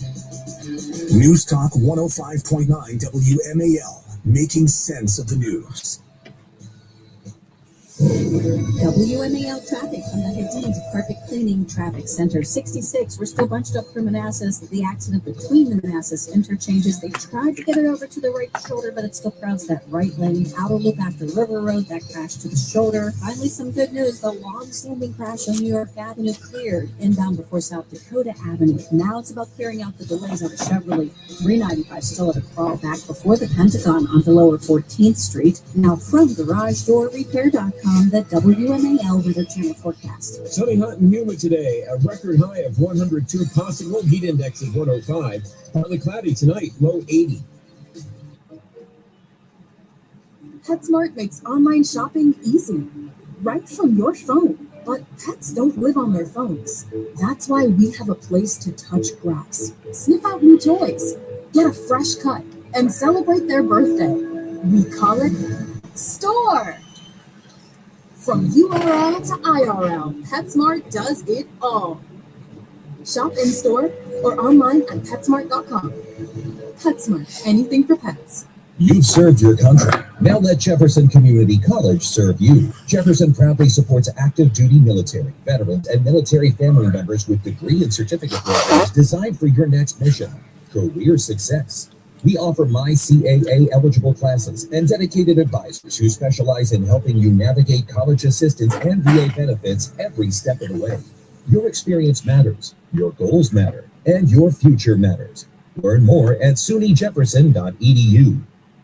News Talk 105.9 WMAL, making sense of the news. WMAL traffic from the Hayden Carpet Cleaning Traffic Center. 66, we're still bunched up for Manassas. The accident between the Manassas interchanges. They tried to get it over to the right shoulder, but it still crowds that right lane. Outer loop after River Road, that crashed to the shoulder. Finally, some good news. The long-standing crash on New York Avenue cleared. Inbound before South Dakota Avenue. Now it's about clearing out the delays on the Chevrolet 395. Still at a crawl back before the Pentagon onto lower 14th Street. Now from GarageDoorRepair.com. The WMAL Weather Channel forecast. Sunny, hot, and humid today. A record high of 102 possible. Heat index of 105. Partly cloudy tonight. Low 80. PetSmart makes online shopping easy, right from your phone. But pets don't live on their phones. That's why we have a place to touch grass, sniff out new toys, get a fresh cut, and celebrate their birthday. We call it Store. From URL to IRL, PetSmart does it all. Shop in store or online at PetSmart.com. PetSmart, anything for pets. You've served your country. Now let Jefferson Community College serve you. Jefferson proudly supports active duty military, veterans, and military family members with degree and certificate programs designed for your next mission, career success. We offer MyCAA eligible classes and dedicated advisors who specialize in helping you navigate college assistance and VA benefits every step of the way. Your experience matters, your goals matter, and your future matters. Learn more at SUNYJefferson.edu.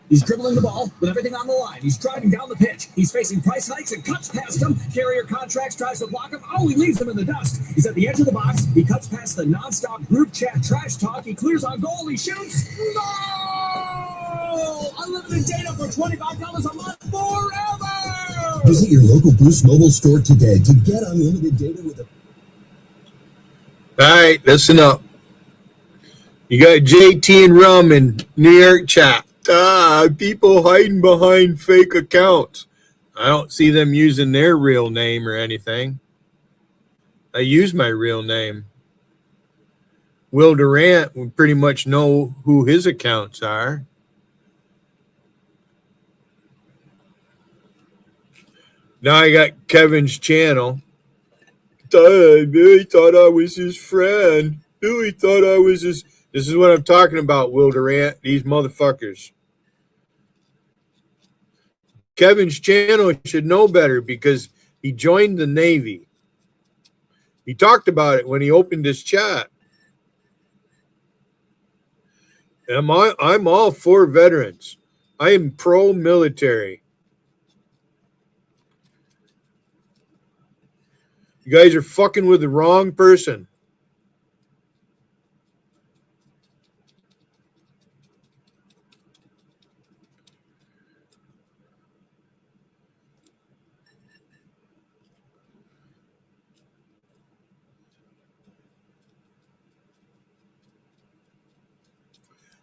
He's dribbling the ball with everything on the line. He's driving down the pitch. He's facing price hikes and cuts past him. Carrier Contracts tries to block him. Oh, he leaves him in the dust. He's at the edge of the box. He cuts past the nonstop group chat trash talk. He clears on goal. He shoots. No! Unlimited data for $25 a month forever! Visit your local Boost Mobile store today to get unlimited data with a... All right, listen up. You got JT and Rum in New York chat. People hiding behind fake accounts. I don't see them using their real name or anything. I use my real name. Will Durant would pretty much know who his accounts are. Now I got Kevin's channel. He thought I was his friend. Billy thought I was his... This is what I'm talking about, Will Durant. These motherfuckers. Kevin's channel should know better because he joined the Navy. He talked about it when he opened his chat. I'm all for veterans. I am pro-military. You guys are fucking with the wrong person.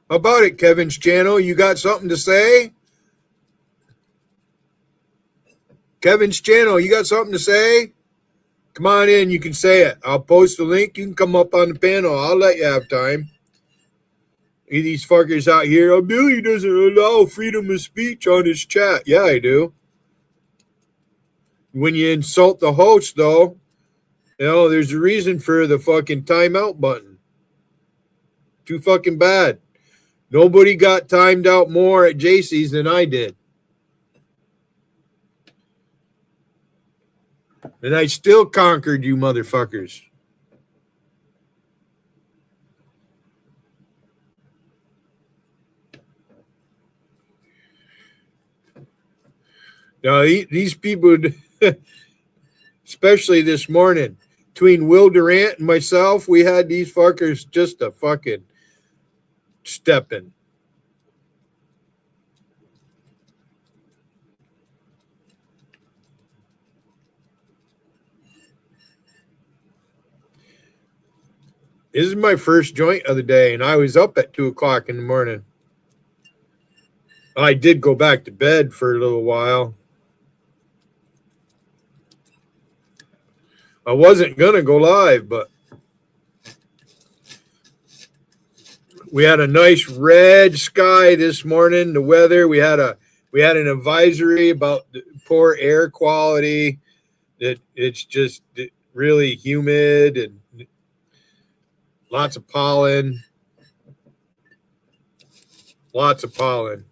How about it, Kevin's channel? You got something to say? Kevin's channel, you got something to say? Come on in, you can say it. I'll post the link. You can come up on the panel. I'll let you have time. These fuckers out here, oh, Billy doesn't allow freedom of speech on his chat. Yeah, I do. When you insult the host, though, you know, there's a reason for the fucking timeout button. Too fucking bad. Nobody got timed out more at JC's than I did. And I still conquered you motherfuckers. Now, these people, especially this morning, between Will Durant and myself, we had these fuckers just a fucking stepping. This is my first joint of the day, and I was up at 2 o'clock in the morning. I did go back to bed for a little while. I wasn't going to go live, but we had a nice red sky this morning. The weather, we had an advisory about the poor air quality. That it's just really humid and lots of pollen. Lots of pollen.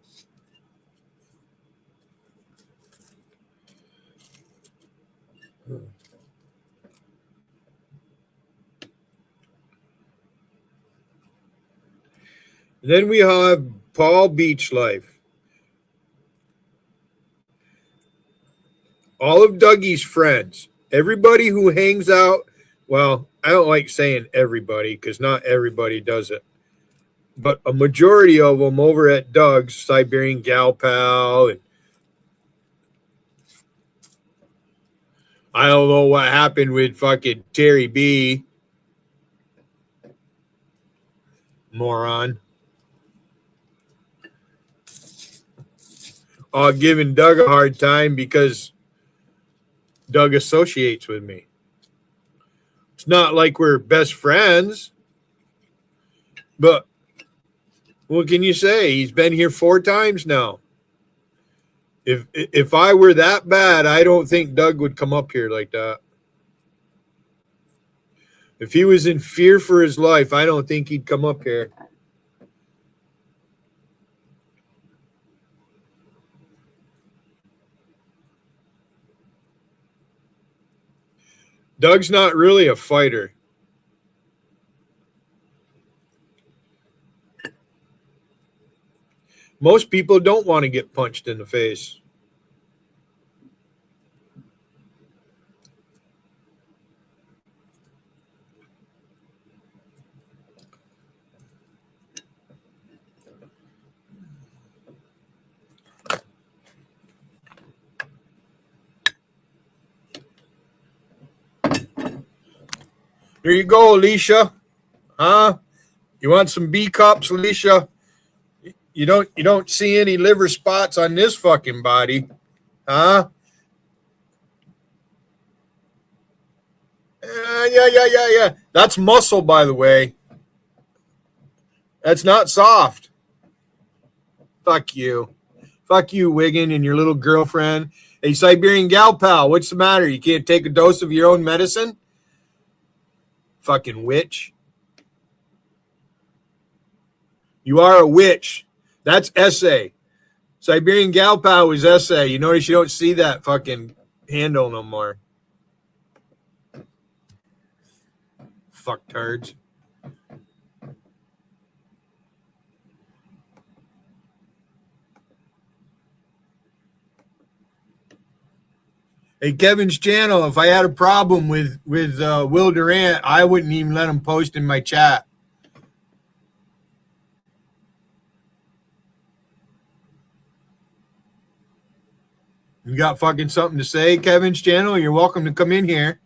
Then we have Paul Beach Life. All of Dougie's friends, everybody who hangs out, well, I don't like saying everybody because not everybody does it, but a majority of them over at Doug's, Siberian Gal Pal, and I don't know what happened with fucking Terry B. Moron. giving Doug a hard time because Doug associates with me. It's not like we're best friends, but what can you say? He's been here 4 times now. If I were that bad, I don't think Doug would come up here like that. If he was in fear for his life, I don't think he'd come up here. Doug's not really a fighter. Most people don't want to get punched in the face. Here you go, Alicia. Huh? You want some B cups, Alicia? You don't see any liver spots on this fucking body. Huh? Yeah. That's muscle, by the way. That's not soft. Fuck you. Fuck you, Wiggin, and your little girlfriend. Hey, Siberian gal pal, what's the matter? You can't take a dose of your own medicine? Fucking witch. You are a witch. That's essay. Siberian gal pal was essay. You notice you don't see that fucking handle no more. Fuck turds. Hey, Kevin's channel, if I had a problem with Will Durant, I wouldn't even let him post in my chat. You got fucking something to say, Kevin's channel? You're welcome to come in here.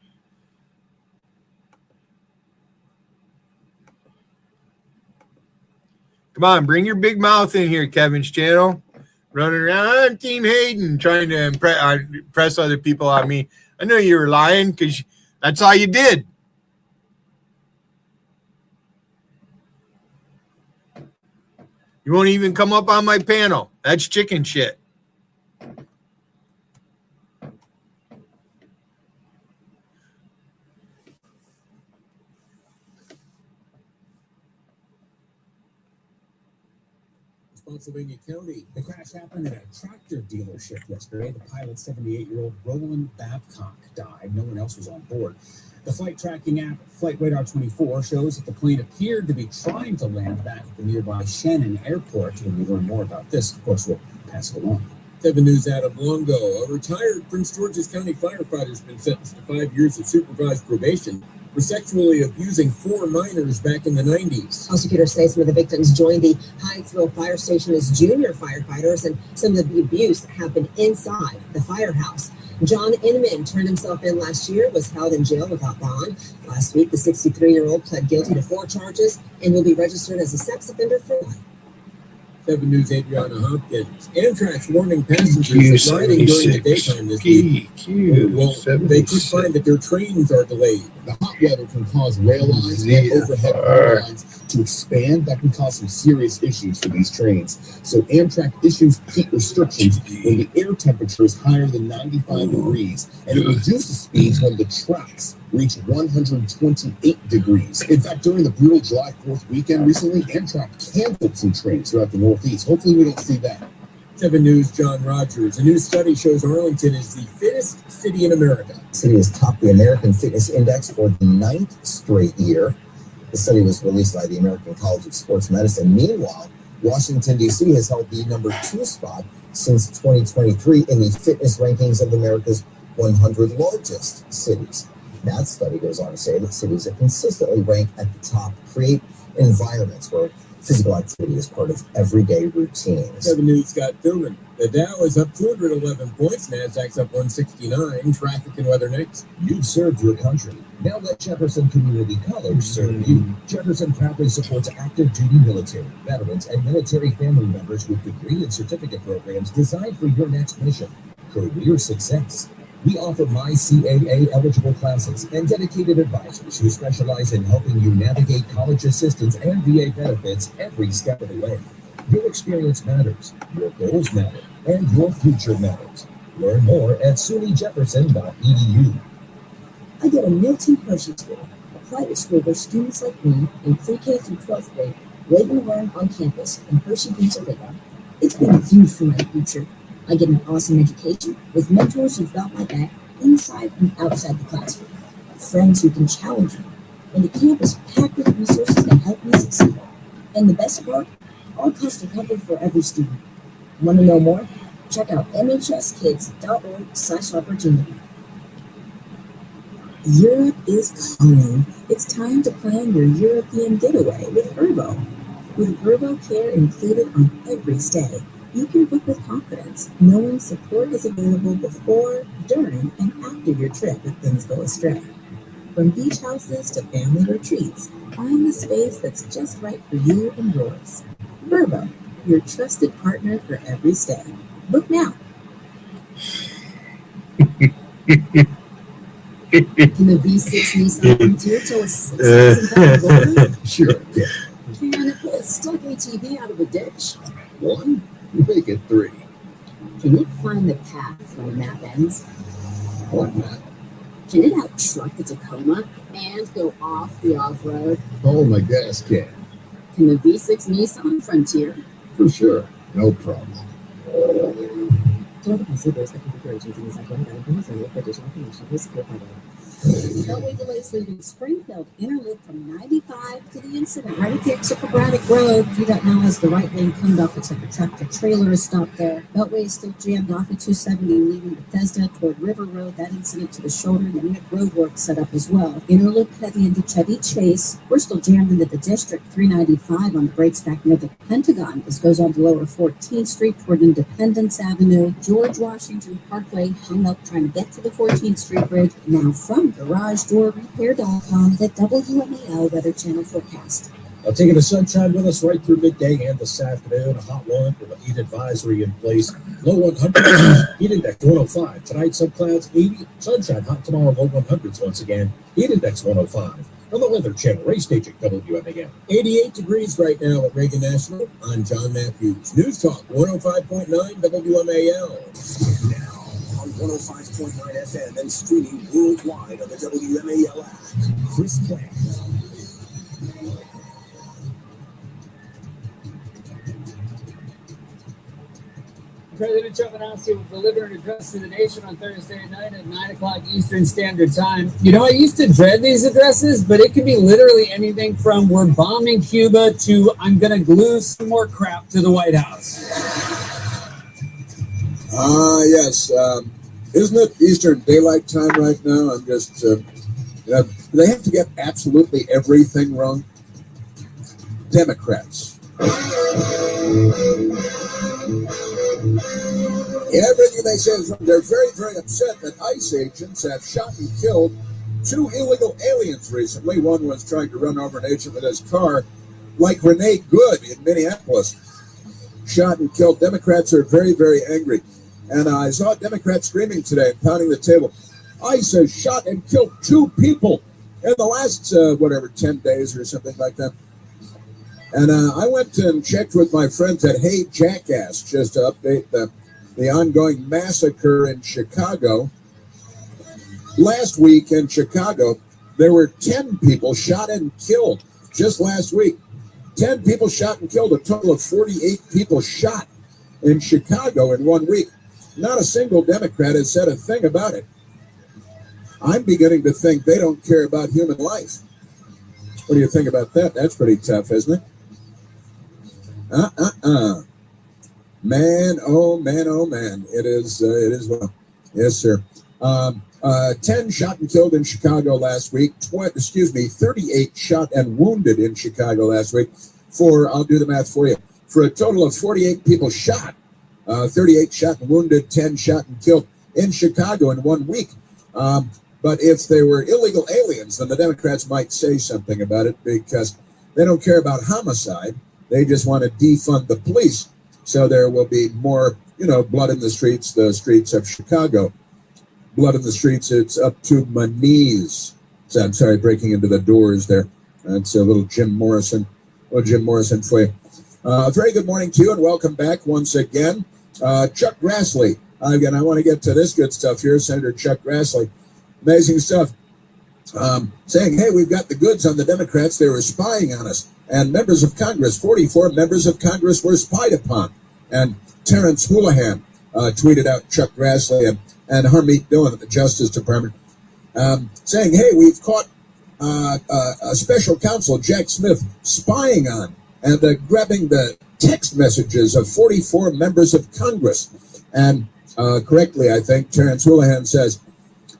Come on, bring your big mouth in here, Kevin's channel. Running around, Team Hayden, trying to impress other people on me. I know you were lying because that's all you did. You won't even come up on my panel. That's chicken shit. Pennsylvania County. The crash happened at a tractor dealership yesterday. The pilot, 78-year-old Roland Babcock, died. No one else was on board. The flight tracking app Flight Radar 24 shows that the plane appeared to be trying to land back at the nearby Shannon Airport. When we learn more about this, of course, we'll pass it along. 7 News' Adam Longo. A retired Prince George's County firefighter has been sentenced to 5 years of supervised probation for sexually abusing 4 minors back in the 90s. Prosecutors say some of the victims joined the Hyattsville fire station as junior firefighters, and some of the abuse happened inside the firehouse. John Inman turned himself in last year, was held in jail without bond. Last week, the 63-year-old pled guilty to 4 charges and will be registered as a sex offender for life. 7 News' Adriana Hopkins. Amtrak's warning passengers that riding during the daytime this week. They could find that their trains are delayed. The hot weather can cause rail lines and overhead power lines to expand. That can cause some serious issues for these trains. So Amtrak issues heat restrictions when the air temperature is higher than 95 degrees, and it reduces speeds when the tracks reach 128 degrees. In fact, during the brutal July 4th weekend recently, Amtrak canceled some trains throughout the Northeast. Hopefully we don't see that. 7 News' John Rogers. A new study shows Arlington is the fittest city in America. The city has topped the American Fitness Index for the 9th straight year. The study was released by the American College of Sports Medicine. Meanwhile, Washington, D.C. has held the number 2 spot since 2023 in the fitness rankings of America's 100 largest cities. That study goes on to say that cities that consistently rank at the top create environments where Physical activity is part of everyday routines. 7 News Scott Tillman. The Dow is up 211 points. Nasdaq's up 169. Traffic and weather next. You've served your country. Now let Jefferson Community College serve you. Jefferson proudly supports active duty military, veterans, and military family members with degree and certificate programs designed for your next mission. Career success. We offer MyCAA eligible classes and dedicated advisors who specialize in helping you navigate college assistance and VA benefits every step of the way. Your experience matters, your goals matter, and your future matters. Learn more at sunyjefferson.edu. I go to Milton Hershey School, a private school where students like me in pre-K through 12th grade live and learn on campus in Hershey, Pennsylvania. It's been huge for my future. I get an awesome education with mentors who've got my back inside and outside the classroom, friends who can challenge me, and a campus packed with resources to help me succeed. And the best part, all costs are covered for every student. Want to know more? Check out mhskids.org/opportunity. Europe is calling. It's time to plan your European getaway with Vrbo. With Vrbo Care included on every stay, you can book with confidence, knowing support is available before, during, and after your trip if things go astray. From beach houses to family retreats, find the space that's just right for you and yours. Vrbo, your trusted partner for every stay. Book now. Can the V6 Nissan Frontier tow a 6,000-pound loader? Sure, yeah. Can it pull a stuck ATV out of a ditch? 1, make it 3. Can it find the path when the map ends? What map? Can it out-truck the Tacoma and go off the off-road? Oh, my gas can. Can the V6 Nissan Frontier? For sure. No problem. Don't wait delays leaving Springfield Inner Loop from 95 to the incident right at the exit for Braddock Road. Do that now as the right lane comes off. Looks like a tractor trailer is stopped there. Beltway is still jammed off at 270 leaving Bethesda toward River Road. That incident to the shoulder. And then road work set up as well. Inner Loop heavy into Chevy Chase. We're still jammed into the district 395 on the brakes back near the Pentagon. This goes on to lower 14th Street toward Independence Avenue. George Washington Parkway hung up trying to get to the 14th Street Bridge. Now from GarageDoorRepair.com, the WMAL Weather Channel forecast. Taking the sunshine with us right through midday and this afternoon. A hot one with a heat advisory in place. Low 100s, heat index 105. Tonight, some clouds, 80. Sunshine, hot tomorrow, low 100s once again. Heat index 105. On the Weather Channel, Ray Staging, WMAL. 88 degrees right now at Reagan National. I'm John Matthews. News Talk 105.9 WMAL. Now on 105.9 FM and streaming worldwide on the WMAL app. Chris Plant. President Trump announced he will deliver an address to the nation on Thursday night at 9 o'clock Eastern Standard Time. You know, I used to dread these addresses, but it could be literally anything from we're bombing Cuba to I'm going to glue some more crap to the White House. Yes. Isn't it Eastern Daylight Time right now? I'm just, do they have to get absolutely everything wrong? Democrats. Everything they say is wrong. They're very, very upset that ICE agents have shot and killed 2 illegal aliens recently. One was trying to run over an agent with his car, like Renee Good in Minneapolis. Shot and killed. Democrats are very, very angry. And I saw Democrats screaming today, pounding the table. ICE has shot and killed 2 people in the last, 10 days or something like that. And I went and checked with my friends at Hey Jackass just to update the ongoing massacre in Chicago. Last week in Chicago, there were 10 people shot and killed just last week. 10 people shot and killed, a total of 48 people shot in Chicago in 1 week. Not a single Democrat has said a thing about it. I'm beginning to think they don't care about human life. What do you think about that? That's pretty tough, isn't it? Man, oh man. It is well. Yes, sir. 10 shot and killed in Chicago last week. 38 shot and wounded in Chicago last week. I'll do the math for you, for a total of 48 people shot, 38 shot and wounded, 10 shot and killed in Chicago in 1 week. But if they were illegal aliens, then the Democrats might say something about it, because they don't care about homicide. They just want to defund the police. So there will be more, blood in the streets of Chicago. Blood in the streets, it's up to my knees. So I'm sorry, breaking into the doors there. That's a little Jim Morrison for you. Very good morning to you, and welcome back once again. Chuck Grassley. Again, I want to get to this good stuff here. Senator Chuck Grassley. Amazing stuff. Saying, hey, we've got the goods on the Democrats. They were spying on us. And members of Congress, 44 members of Congress were spied upon. And Terrence Houlihan tweeted out Chuck Grassley and Harmeet Dillon at the Justice Department, saying, hey, we've caught a special counsel, Jack Smith, spying on and grabbing the text messages of 44 members of Congress. And correctly, I think, Terrence Houlihan says,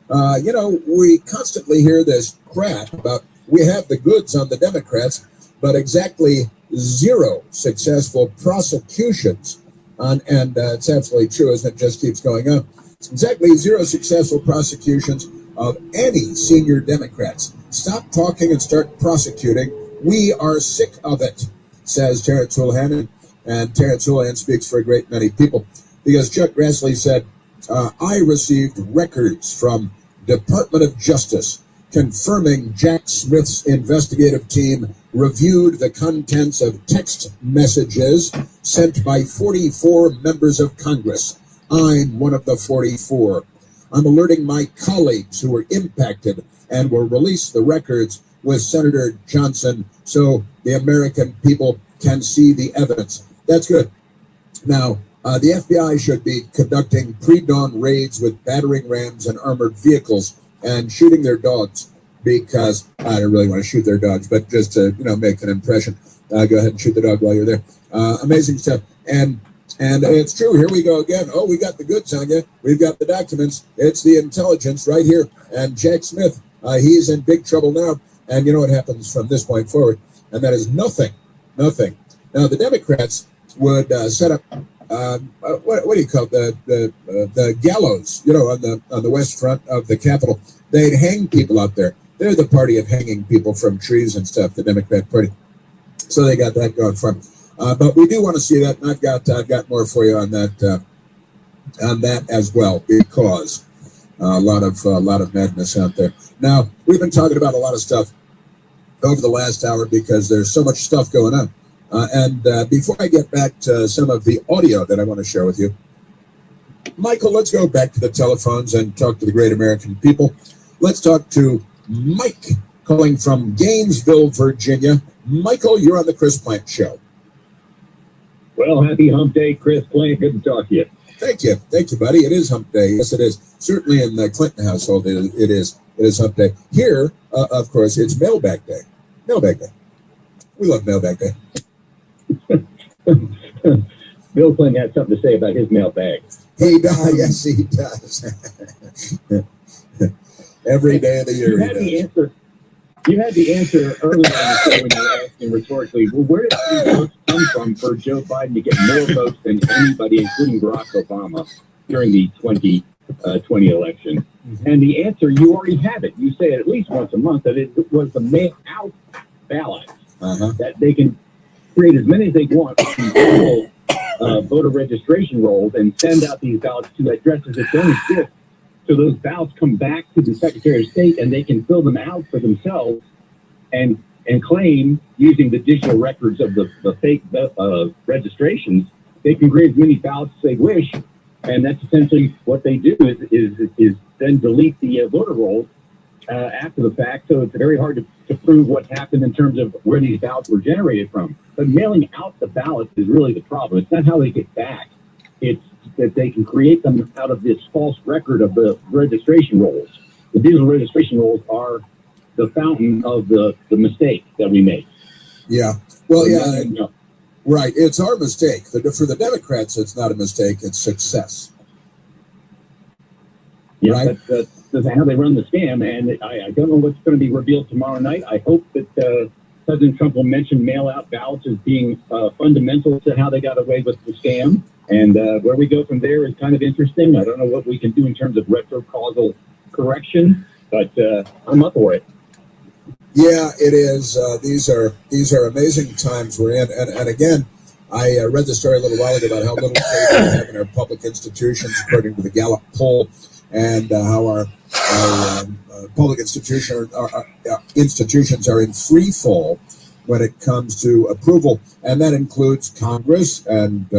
we constantly hear this crap about we have the goods on the Democrats, but exactly zero successful prosecutions and it's absolutely true, isn't it? Just keeps going up. Exactly zero successful prosecutions of any senior Democrats. Stop talking and start prosecuting. We are sick of it, says Terrence Houlihan. And Terrence Houlihan speaks for a great many people, because Chuck Grassley said, I received records from Department of Justice confirming Jack Smith's investigative team reviewed the contents of text messages sent by 44 members of Congress. I'm one of the 44. I'm alerting my colleagues who were impacted and will release the records with Senator Johnson so the American people can see the evidence. That's good. Now, the FBI should be conducting pre-dawn raids with battering rams and armored vehicles and shooting their dogs, because I don't really want to shoot their dogs, but just to make an impression. Go ahead and shoot the dog while you're there. Amazing stuff. And it's true. Here we go again. Oh, we got the goods on you. We've got the documents. It's the intelligence right here. And Jack Smith, he's in big trouble now. And you know what happens from this point forward? And that is nothing. Nothing. Now, the Democrats would set up what do you call it? The gallows, on the west front of the Capitol. They'd hang people out there. They're the party of hanging people from trees and stuff, the Democrat Party. So they got that going for them. But we do want to see that, and I've got more for you on that as well, because a lot of madness out there. Now, we've been talking about a lot of stuff over the last hour because there's so much stuff going on. And before I get back to some of the audio that I want to share with you, Michael, let's go back to the telephones and talk to the great American people. Let's talk to Mike, calling from Gainesville, Virginia. Michael, you're on the Chris Plant Show. Well, happy hump day, Chris Plant. Good to talk to you. Thank you, buddy. It is hump day. Yes, it is. Certainly in the Clinton household, it is hump day. Here, of course, it's mailbag day. Mailbag day. We love mailbag day. Bill Clinton had something to say about his mailbag. He does. Yes, he does. Every day of the year. You had the answer earlier in the show when you were asking rhetorically, well, where did these votes come from for Joe Biden to get more votes than anybody, including Barack Obama, during the 2020 election? Mm-hmm. And the answer, you already have it. You say it at least once a month, that it was the mail-out ballots, that they can create as many as they want from voter registration rolls and send out these ballots to addresses that don't exist. So those ballots come back to the Secretary of State, and they can fill them out for themselves and claim, using the digital records of the fake registrations, they can create as many ballots as they wish. And that's essentially what they do is then delete the voter rolls after the fact. So it's very hard to prove what happened in terms of where these ballots were generated from. But mailing out the ballots is really the problem. It's not how they get back. It's that they can create them out of this false record of the registration rolls. The digital registration rolls are the fountain of the mistake that we make. Yeah. Well, yeah. Right. It's our mistake. For the Democrats, it's not a mistake. It's success. Yeah, right? That's how they run the scam. And I don't know what's going to be revealed tomorrow night. I hope that President Trump will mention mail-out ballots as being fundamental to how they got away with the scam. And where we go from there is kind of interesting. I don't know what we can do in terms of retrocausal correction, but I'm up for it. Yeah, it is. These are amazing times we're in. And again, I read the story a little while ago about how little faith we have in our public institutions, according to the Gallup poll, and how our public institutions are in free fall when it comes to approval, and that includes Congress and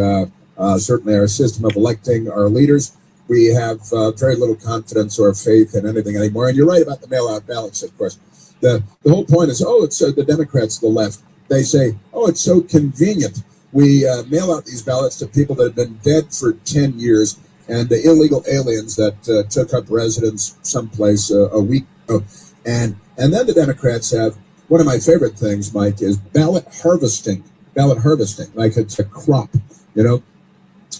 certainly our system of electing our leaders. We have very little confidence or faith in anything anymore. And you're right about the mail-out ballots, of course. The whole point is, it's the Democrats, the left. They say, it's so convenient. We mail out these ballots to people that have been dead for 10 years and the illegal aliens that took up residence someplace a week ago. And then the Democrats have, one of my favorite things, Mike, is ballot harvesting. Ballot harvesting, like it's a crop,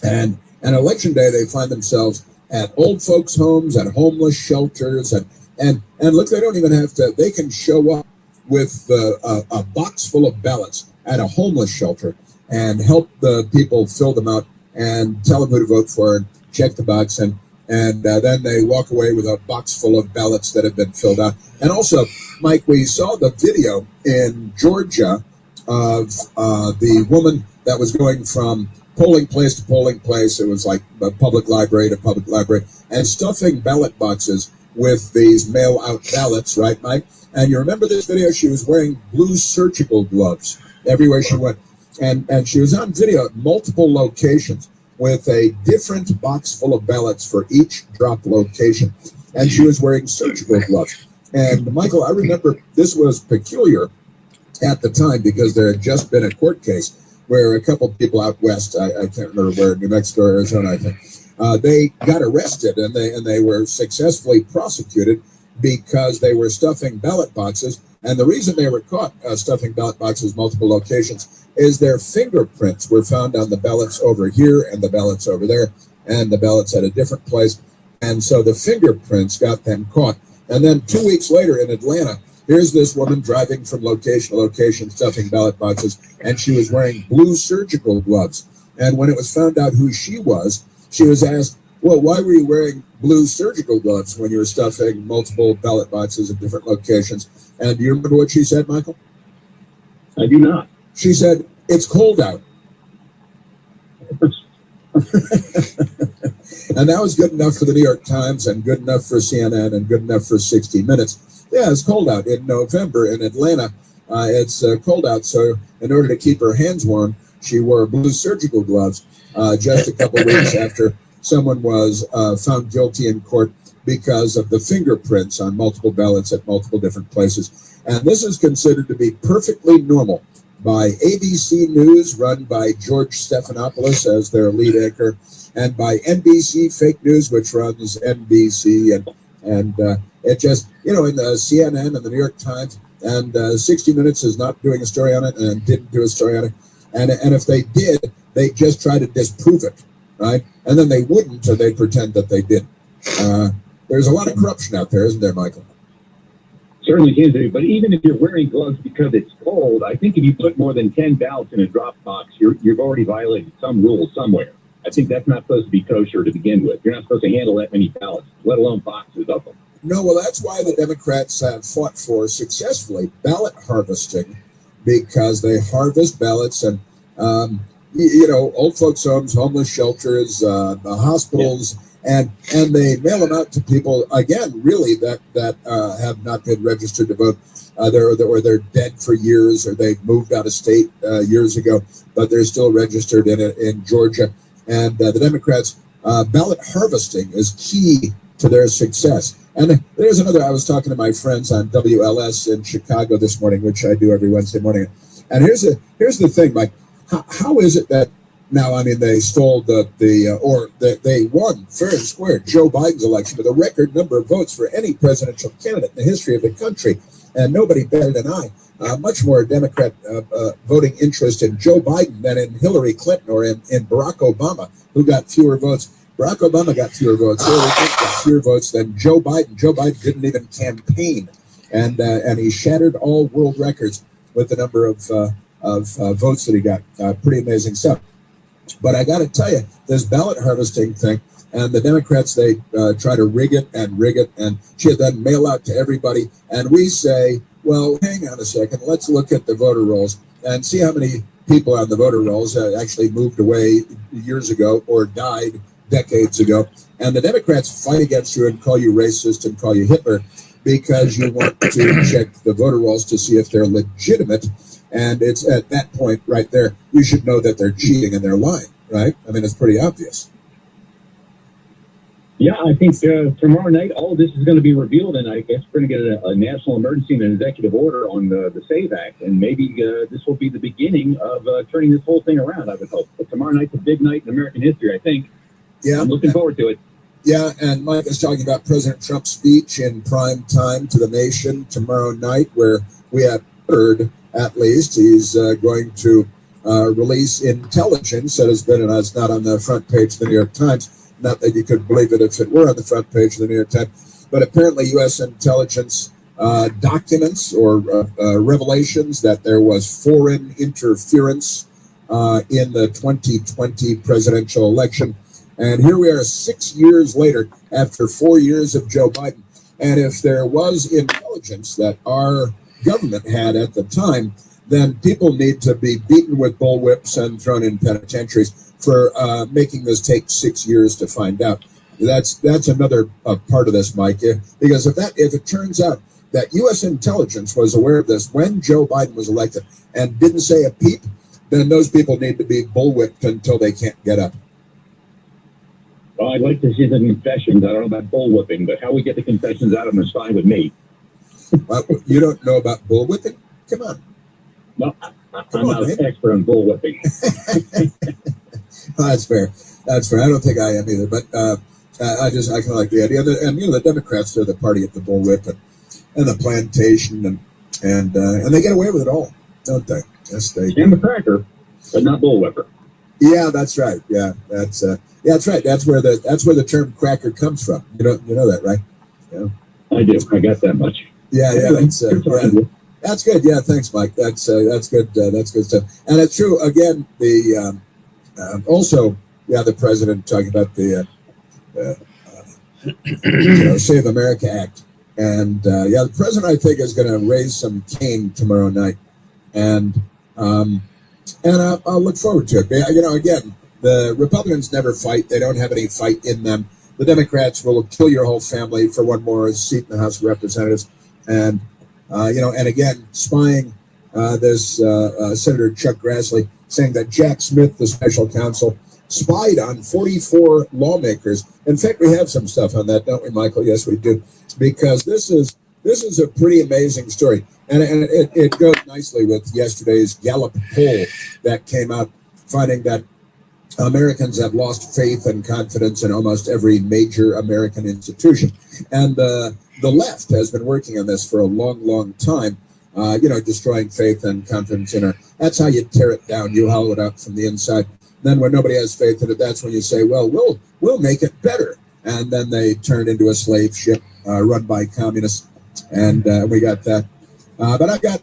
And election day, they find themselves at old folks' homes, at homeless shelters, and look, they don't even have to, they can show up with a box full of ballots at a homeless shelter and help the people fill them out and tell them who to vote for and check the box. And then they walk away with a box full of ballots that have been filled out. And also, Mike, we saw the video in Georgia of the woman that was going from polling place to polling place. It was like a public library to public library, and stuffing ballot boxes with these mail-out ballots, right, Mike? And you remember this video? She was wearing blue surgical gloves everywhere she went. And she was on video at multiple locations with a different box full of ballots for each drop location. And she was wearing surgical gloves. And, Michael, I remember this was peculiar at the time because there had just been a court case where a couple of people out west, I can't remember where, New Mexico or Arizona, I think, they got arrested and they were successfully prosecuted because they were stuffing ballot boxes. And the reason they were caught stuffing ballot boxes multiple locations is their fingerprints were found on the ballots over here and the ballots over there and the ballots at a different place. And so the fingerprints got them caught. And then 2 weeks later in Atlanta, here's this woman driving from location to location stuffing ballot boxes, and she was wearing blue surgical gloves. And when it was found out who she was asked, well, why were you wearing blue surgical gloves when you were stuffing multiple ballot boxes at different locations? And do you remember what she said, Michael? I do not. She said, it's cold out. And that was good enough for the New York Times and good enough for CNN and good enough for 60 Minutes. Yeah, it's cold out in November in Atlanta. It's cold out. So in order to keep her hands warm, she wore blue surgical gloves just a couple of weeks after someone was found guilty in court because of the fingerprints on multiple ballots at multiple different places. And this is considered to be perfectly normal by ABC News, run by George Stephanopoulos as their lead anchor, and by NBC Fake News, which runs NBC, and it just, in the CNN and the New York Times, and 60 Minutes is not doing a story on it and didn't do a story on it. And if they did, they just try to disprove it, right? And then they wouldn't, or they pretend that they did. There's a lot of corruption out there, isn't there, Michael? Certainly can do, but even if you're wearing gloves because it's cold, I think if you put more than 10 ballots in a drop box, you've already violated some rule somewhere. I think that's not supposed to be kosher to begin with. You're not supposed to handle that many ballots, let alone boxes of them. No, well, that's why the Democrats have fought for successfully ballot harvesting, because they harvest ballots and, old folks' homes, homeless shelters, the hospitals, and they mail them out to people, again, really, that have not been registered to vote. They're dead for years, or they've moved out of state years ago, but they're still registered in Georgia. And the Democrats, ballot harvesting is key to their success. And there's another, I was talking to my friends on WLS in Chicago this morning, which I do every Wednesday morning. And here's the thing, Mike, how is it that now, they stole they won fair and square Joe Biden's election with a record number of votes for any presidential candidate in the history of the country. And nobody better than much more Democrat voting interest in Joe Biden than in Hillary Clinton or in Barack Obama, who got fewer votes. Barack Obama got fewer votes. Hillary Clinton got fewer votes than Joe Biden. Joe Biden didn't even campaign, and he shattered all world records. with the number of votes that he got. Pretty amazing stuff. But I got to tell you, this ballot harvesting thing, and the Democrats, they try to rig it, and she then mail out to everybody. And we say, well, hang on a second, let's look at the voter rolls and see how many people on the voter rolls actually moved away years ago or died decades ago. And the Democrats fight against you and call you racist and call you Hitler because you want to check the voter rolls to see if they're legitimate. And it's at that point right there, you should know that they're cheating and they're lying, right? I mean, it's pretty obvious. Yeah, I think tomorrow night all of this is going to be revealed, and I guess we're going to get a national emergency and an executive order on the SAVE Act, and maybe this will be the beginning of turning this whole thing around, I would hope. But tomorrow night's a big night in American history, I think. Yeah. I'm looking forward to it. Yeah, and Mike is talking about President Trump's speech in prime time to the nation tomorrow night, where we have heard, at least, he's going to release intelligence that has been, and it's not on the front page of the New York Times. Not that you could believe it if it were on the front page of the New York Times, but apparently U.S. intelligence documents or revelations that there was foreign interference in the 2020 presidential election. And here we are 6 years later, after 4 years of Joe Biden. And if there was intelligence that our government had at the time, then people need to be beaten with bullwhips and thrown in penitentiaries for making this take 6 years to find out. That's another part of this, Mike, because if it turns out that U.S. intelligence was aware of this when Joe Biden was elected and didn't say a peep, then those people need to be bullwhipped until they can't get up. Well, I'd like to see the confessions. I don't know about bullwhipping, but how we get the confessions out of them is fine with me. You don't know about bullwhipping? Come on. Well, I'm not an expert on bullwhipping. That's fair. That's fair. I don't think I am either, but I kind of like the idea. And the Democrats, they're the party at the bullwhip and the plantation, and they get away with it all, don't they? Yes, they do. And the cracker, but not bullwhipper. Yeah, that's right. Yeah, that's right. That's where the term cracker comes from. You know that, right? Yeah. I do. I got that much. Yeah. That's good. Yeah, thanks, Mike. That's good. That's good stuff. And it's true. Again, the also, the president talking about the Save America Act, and the president, I think, is going to raise some cane tomorrow night, and I'll look forward to it. Again, the Republicans never fight; they don't have any fight in them. The Democrats will kill your whole family for one more seat in the House of Representatives, and and again, spying this Senator Chuck Grassley saying that Jack Smith, the special counsel, spied on 44 lawmakers. In fact, we have some stuff on that, don't we, Michael? Yes, we do, because this is a pretty amazing story, and it goes nicely with yesterday's Gallup poll that came out, finding that Americans have lost faith and confidence in almost every major American institution, and the left has been working on this for a long, long time. Destroying faith and confidence in her. That's how you tear it down. You hollow it out from the inside. Then when nobody has faith in it, that's when you say, well, we'll make it better. And then they turn into a slave ship run by communists. And we got that. But I got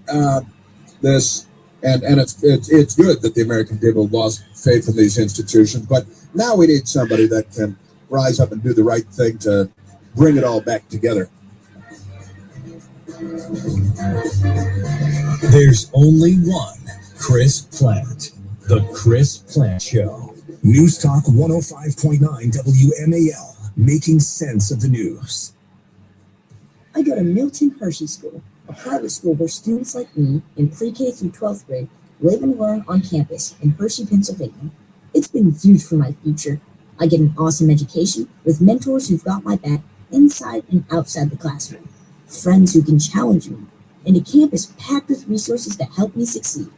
this, and it's good that the American people lost faith in these institutions. But now we need somebody that can rise up and do the right thing to bring it all back together. There's only one Chris Plant. The Chris Plant Show. News Talk 105.9 WMAL. Making sense of the news. I go to Milton Hershey School, a private school where students like me in pre-K through 12th grade live and learn on campus in Hershey, Pennsylvania. It's been huge for my future. I get an awesome education with mentors who've got my back inside and outside the classroom. Friends who can challenge me, and a campus packed with resources that help me succeed.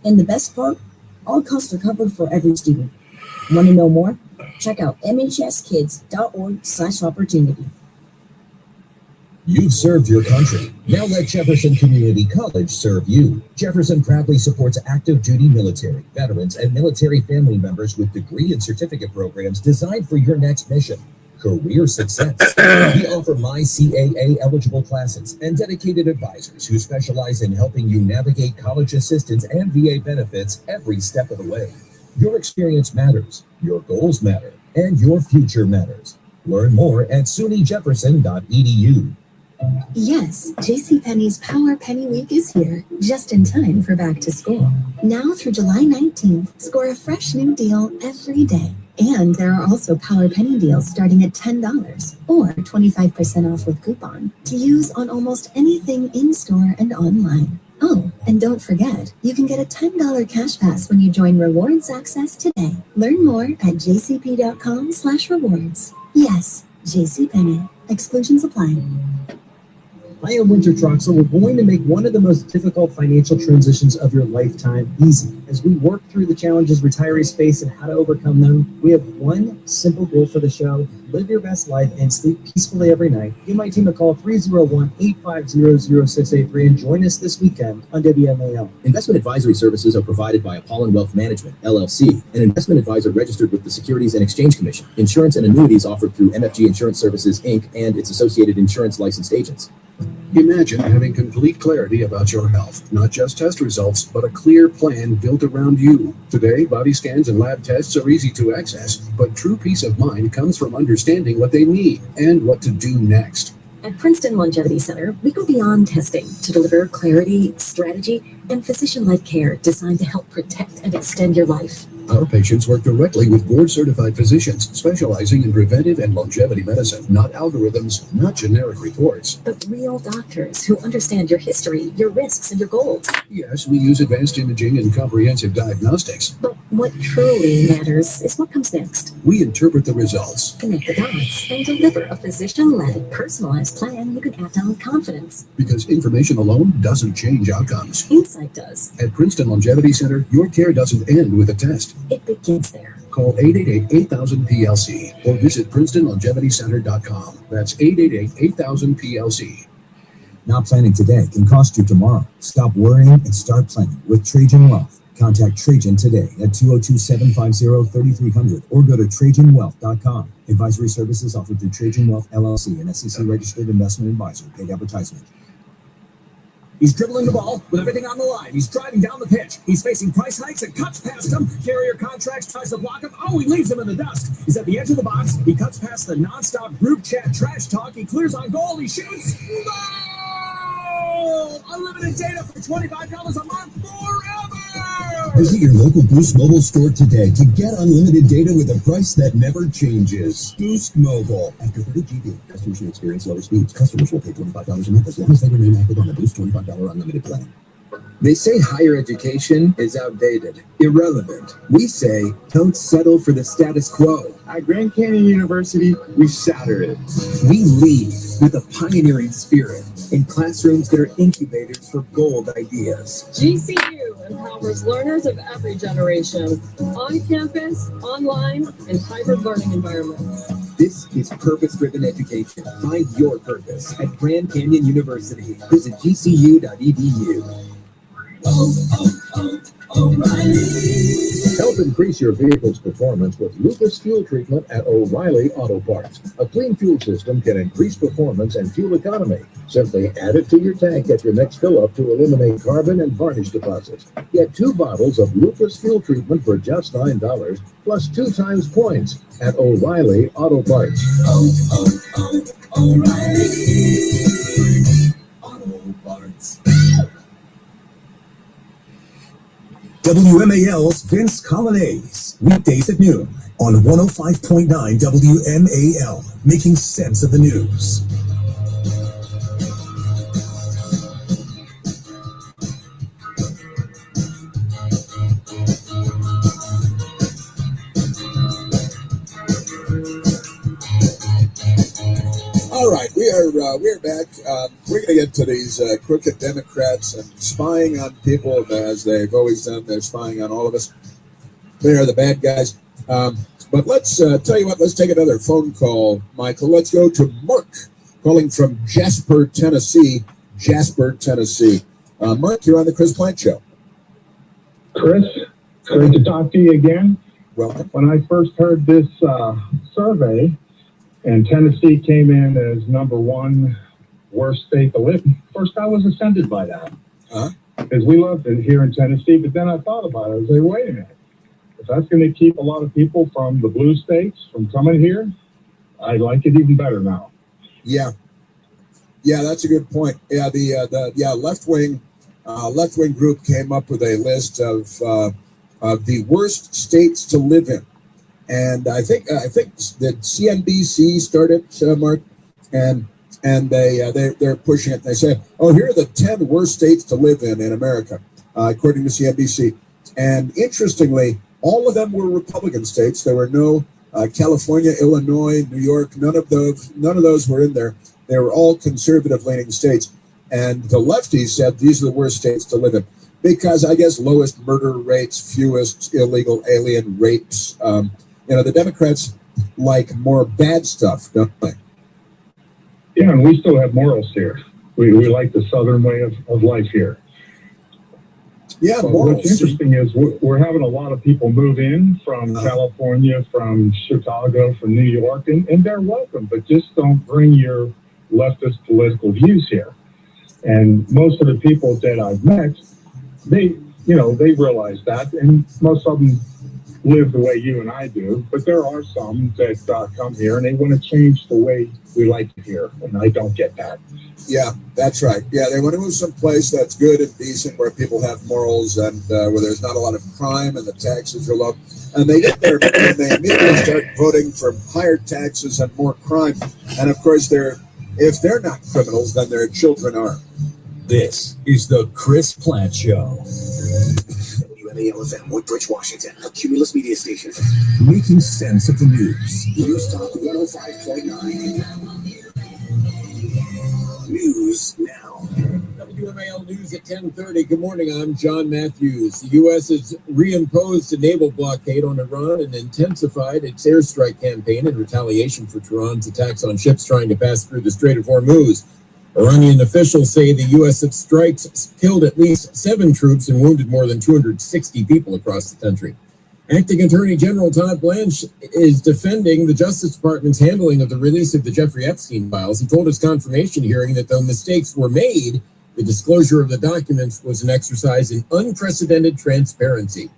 And the best part, all costs are covered for every student. Want to know more? Check out mhskids.org/opportunity. You've served your country. Now let Jefferson Community College serve you. Jefferson proudly supports active duty military, veterans, and military family members with degree and certificate programs designed for your next mission. career success. We offer MyCAA eligible classes and dedicated advisors who specialize in helping you navigate college assistance and VA benefits every step of the way. Your experience matters, your goals matter, and your future matters. Learn more at sunijefferson.edu. Yes, JCPenney's Power Penny Week is here, just in time for back to school. Now through July 19th, score a fresh new deal every day. And there are also Power Penny deals starting at $10 or 25% off with coupon to use on almost anything in-store and online. Oh, and don't forget, you can get a $10 cash pass when you join Rewards Access today. Learn more at jcp.com/rewards. Yes, JCPenney. Exclusions apply. I am Winter Troxel. We're going to make one of the most difficult financial transitions of your lifetime easy. As we work through the challenges retirees face and how to overcome them, we have one simple goal for the show: live your best life and sleep peacefully every night. Give my team a call, 301-850-0683, and join us this weekend on WMAL. Investment advisory services are provided by Apollon Wealth Management, LLC, an investment advisor registered with the Securities and Exchange Commission. Insurance and annuities offered through MFG Insurance Services, Inc. and its associated insurance licensed agents. Imagine having complete clarity about your health, not just test results, but a clear plan built around you. Today, body scans and lab tests are easy to access, but true peace of mind comes from understanding what they need and what to do next. At Princeton Longevity Center, we go beyond testing to deliver clarity, strategy, and physician-led care designed to help protect and extend your life. Our patients work directly with board-certified physicians specializing in preventive and longevity medicine, not algorithms, not generic reports. But real doctors who understand your history, your risks, and your goals. Yes, we use advanced imaging and comprehensive diagnostics. But what truly matters is what comes next. We interpret the results, Connect the dots, and deliver a physician-led, personalized plan you can act on with confidence. because information alone doesn't change outcomes. Insight does. At Princeton Longevity Center, your care doesn't end with a test. It begins there. Call 888-8000-PLC or visit PrincetonLongevityCenter.com. That's 888-8000-PLC. Not planning today can cost you tomorrow. Stop worrying and start planning with Trajan Wealth. Contact Trajan today at 202-750-3300 or go to TrajanWealth.com. Advisory services offered through Trajan Wealth LLC, an SEC registered investment advisor. Paid advertisement. He's dribbling the ball with everything on the line. He's driving down the pitch. He's facing price hikes and cuts past him. Carrier contracts, tries to block him. Oh, he leaves him in the dust. He's at the edge of the box. He cuts past the nonstop group chat trash talk. He clears on goal. He shoots. Goal! Unlimited data for $25 a month forever! Visit your local Boost Mobile store today to get unlimited data with a price that never changes. Boost Mobile. After 30 GB, customers may experience lower speeds. Customers will pay $25 a month as long as they remain active on the Boost $25 unlimited plan. They say higher education is outdated, irrelevant. We say don't settle for the status quo. At Grand Canyon University, we shatter it. We lead with a pioneering spirit in classrooms that are incubators for bold ideas. GCU empowers learners of every generation, on campus, online, and hybrid learning environments. This is purpose-driven education. Find your purpose at Grand Canyon University. Visit gcu.edu. Help increase your vehicle's performance with Lucas Fuel Treatment at O'Reilly Auto Parts. A clean fuel system can increase performance and fuel economy. Simply add it to your tank at your next fill-up to eliminate carbon and varnish deposits. Get 2 bottles of Lucas Fuel Treatment for just $9, plus 2 times points at O'Reilly Auto Parts. O'Reilly Auto Parts. WMAL's Vince Colonnese, weekdays at noon on 105.9 WMAL, making sense of the news. All right, we're back. We're going to get to these crooked Democrats and spying on people as they've always done. They're spying on all of us. They are the bad guys. But let's tell you what. Let's take another phone call, Michael. Let's go to Mark, calling from Jasper, Tennessee. Mark, you're on the Chris Plant Show. Chris, great to talk to you again. Welcome. When I first heard this survey, And Tennessee came in as number one worst state to live in. First, I was offended by that. Because we loved it here in Tennessee, but then I thought about it. I was like, wait a minute. If that's going to keep a lot of people from the blue states from coming here, I like it even better now. Yeah, that's a good point. Yeah, the left wing group came up with a list of the worst states to live in, and I think that CNBC started, Mark, and they're pushing it. They say, oh, here are the 10 worst states to live in America, according to CNBC. And interestingly, all of them were Republican states. There were no California, Illinois, New York. None of those were in there. They were all conservative-leaning states. And the lefties said these are the worst states to live in because, I guess, lowest murder rates, fewest illegal alien rapes. The Democrats like more bad stuff, don't they? Yeah, and we still have morals here. We like the Southern way of life here. Yeah, but what's interesting is we're having a lot of people move in from California, from Chicago, from New York, and they're welcome, but just don't bring your leftist political views here. And most of the people that I've met, they realize that, and most of them live the way you and I do, but there are some that come here and they want to change the way we like it here, and I don't get that. Yeah, that's right. Yeah, they want to move someplace that's good and decent, where people have morals and where there's not a lot of crime and the taxes are low. And they get there and they immediately start voting for higher taxes and more crime. And of course, if they're not criminals, then their children are. This is the Chris Plant Show. WMAL-FM, Woodbridge, Washington, a Cumulus media station. Making sense of the news. News Talk 105.9. News now. WMAL News at 10:30. Good morning. I'm John Matthews. The U.S. has reimposed a naval blockade on Iran and intensified its airstrike campaign in retaliation for Tehran's attacks on ships trying to pass through the Strait of Hormuz. Iranian officials say the U.S. strikes killed at least 7 troops and wounded more than 260 people across the country. Acting Attorney General Todd Blanche is defending the Justice Department's handling of the release of the Jeffrey Epstein files. He told his confirmation hearing that though mistakes were made, the disclosure of the documents was an exercise in unprecedented transparency.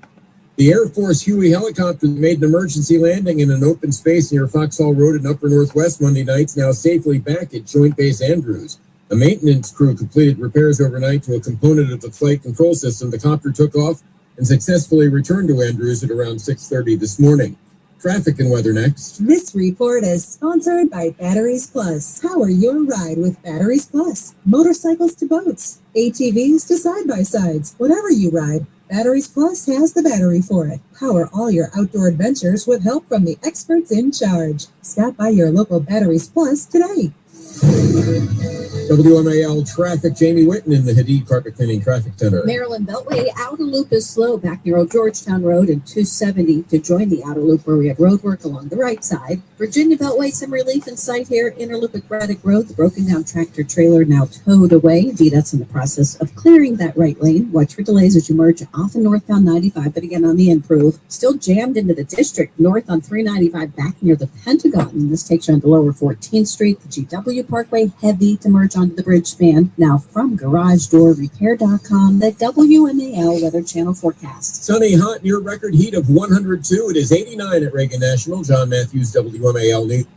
The Air Force Huey helicopter that made an emergency landing in an open space near Foxhall Road in Upper Northwest Monday night is now safely back at Joint Base Andrews. A maintenance crew completed repairs overnight to a component of the flight control system. The copter took off and successfully returned to Andrews at around 6:30 this morning. Traffic and weather next. This report is sponsored by Batteries Plus. Power your ride with Batteries Plus. Motorcycles to boats, ATVs to side-by-sides. Whatever you ride, Batteries Plus has the battery for it. Power all your outdoor adventures with help from the experts in charge. Stop by your local Batteries Plus today. WMAL traffic, Jamie Whitten in the Hadid Carpet Cleaning Traffic Center. Maryland Beltway, outer loop is slow back near Old Georgetown Road and 270 to join the outer loop where we have road work along the right side. Virginia Beltway, some relief in sight here. Inner loop at Braddock Road, the broken down tractor trailer now towed away. VDOT's in the process of clearing that right lane. Watch for delays as you merge off of northbound 95, but again on the improve. Still jammed into the district north on 395 back near the Pentagon. And this takes you on to lower 14th Street, the GW Parkway, heavy to merge onto the bridge span. Now from GarageDoorRepair.com, the WMAL Weather Channel forecast. Sunny, hot, near record heat of 102. It is 89 at Reagan National. John Matthews, WMAL News.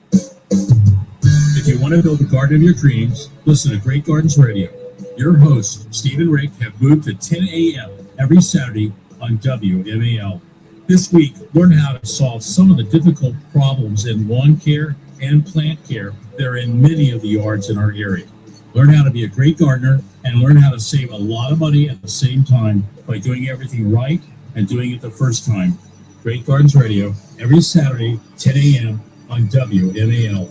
If you want to build the garden of your dreams, listen to Great Gardens Radio. Your hosts, Steve and Rick, have moved to 10 a.m. every Saturday on WMAL. This week, learn how to solve some of the difficult problems in lawn care and plant care that are in many of the yards in our area. Learn how to be a great gardener and learn how to save a lot of money at the same time by doing everything right and doing it the first time. Great Gardens Radio, every Saturday, 10 a.m. on WMAL.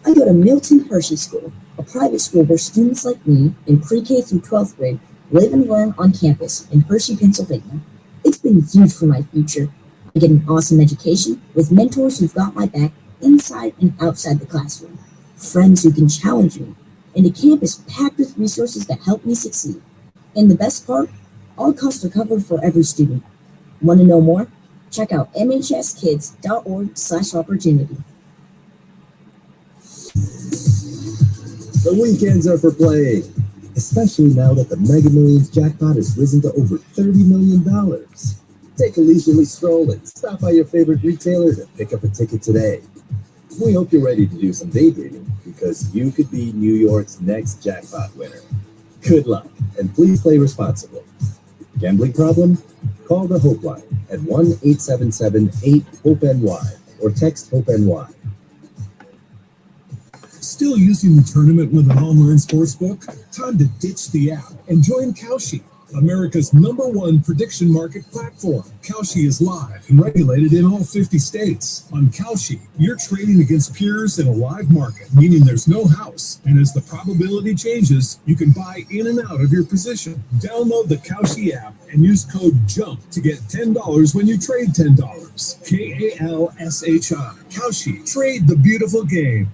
I go to Milton Hershey School, a private school where students like me in pre-K through 12th grade live and learn on campus in Hershey, Pennsylvania. It's been huge for my future. I get an awesome education with mentors who've got my back inside and outside the classroom, friends who can challenge me, and a campus packed with resources that help me succeed. And the best part, all costs are covered for every student. Want to know more? Check out mhskids.org/opportunity. The weekends are for playing, especially now that the Mega Millions jackpot has risen to over $30 million. Take a leisurely stroll and stop by your favorite retailer to pick up a ticket today. We hope you're ready to do some daydreaming because you could be New York's next jackpot winner. Good luck, and please play responsibly. Gambling problem? Call the Hope Line at 1-877-8-HOPE-NY or text HOPE-NY. Still using the tournament with an online sportsbook? Time to ditch the app and join Kalshi, America's #1 prediction market platform. Kalshi is live and regulated in all 50 states. On Kalshi, you're trading against peers in a live market, meaning there's no house. And as the probability changes, you can buy in and out of your position. Download the Kalshi app and use code JUMP to get $10 when you trade $10. Kalshi. Kalshi. Trade the beautiful game.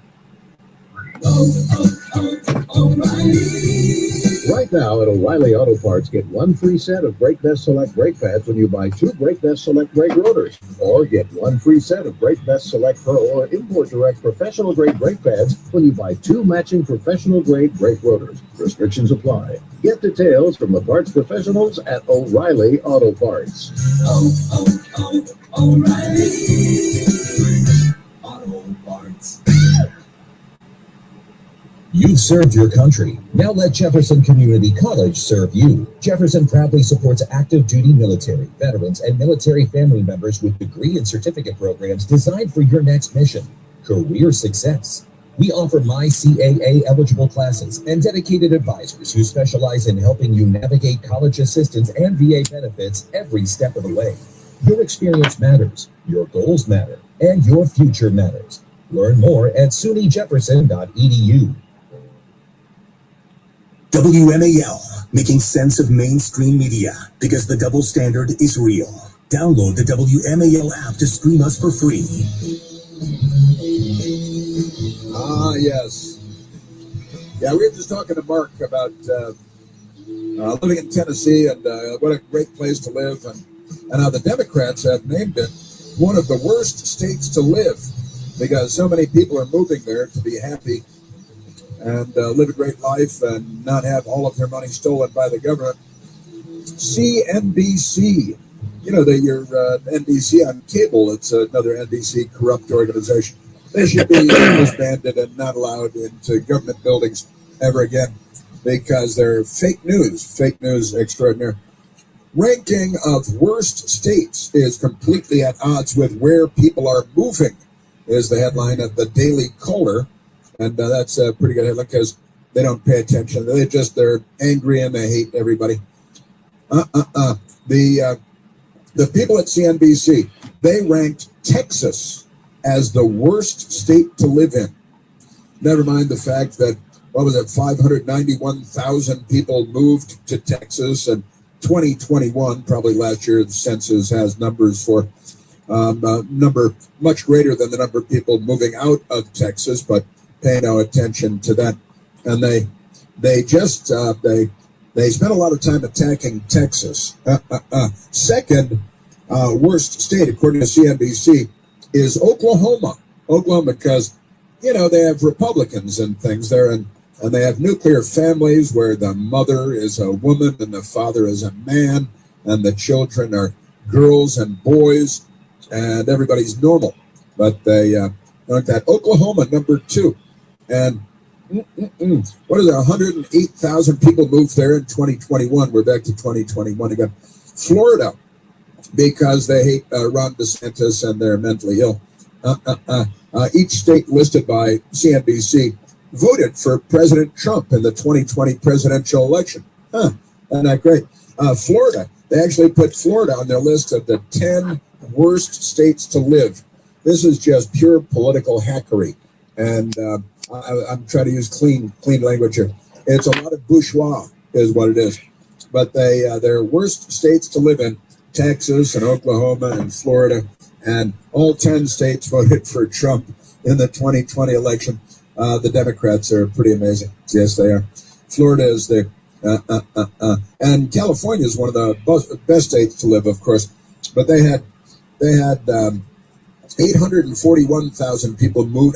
Right now at O'Reilly Auto Parts, get one free set of Brake Best Select brake pads when you buy 2 Brake Best Select brake rotors. Or get one free set of Brake Best Select Pro or Import Direct professional grade brake pads when you buy 2 matching professional grade brake rotors. Restrictions apply. Get details from the parts professionals at O'Reilly Auto Parts. O'Reilly Auto Parts. You've served your country. Now let Jefferson Community College serve you. Jefferson proudly supports active duty military, veterans, and military family members with degree and certificate programs designed for your next mission, career success. We offer MyCAA eligible classes and dedicated advisors who specialize in helping you navigate college assistance and VA benefits every step of the way. Your experience matters, your goals matter, and your future matters. Learn more at sunyjefferson.edu. WMAL, making sense of mainstream media because the double standard is real. Download the WMAL app to stream us for free. Yes. Yeah, we were just talking to Mark about living in Tennessee and what a great place to live, and how the Democrats have named it one of the worst states to live because so many people are moving there to be happy and live a great life and not have all of their money stolen by the government. CNBC, you know, your NBC on cable, it's another NBC corrupt organization. They should be disbanded and not allowed into government buildings ever again because they're fake news extraordinaire. Ranking of worst states is completely at odds with where people are moving, is the headline of the Daily Caller. And that's a pretty good headline because they don't pay attention. They're angry and they hate everybody. The people at CNBC, they ranked Texas as the worst state to live in. Never mind the fact that, 591,000 people moved to Texas in 2021. Probably last year the census has numbers for number much greater than the number of people moving out of Texas, but pay no attention to that. And they spent a lot of time attacking Texas. Second worst state, according to CNBC, is Oklahoma. Oklahoma, because, they have Republicans and things there, and they have nuclear families where the mother is a woman and the father is a man, and the children are girls and boys, and everybody's normal. But they like that. Oklahoma, number 2. And what is it? 108,000 people moved there in 2021. We're back to 2021 again. Florida, because they hate Ron DeSantis and they're mentally ill. Each state listed by CNBC voted for President Trump in the 2020 presidential election. Isn't that great? Florida, they actually put Florida on their list of the 10 worst states to live. This is just pure political hackery. And I'm trying to use clean language here. It's a lot of bourgeois is what it is. But they're worst states to live in, Texas and Oklahoma and Florida, and all 10 states voted for Trump in the 2020 election. The Democrats are pretty amazing. Yes, they are. Florida is there. And California is one of the best states to live, of course. But they had 841,000 people move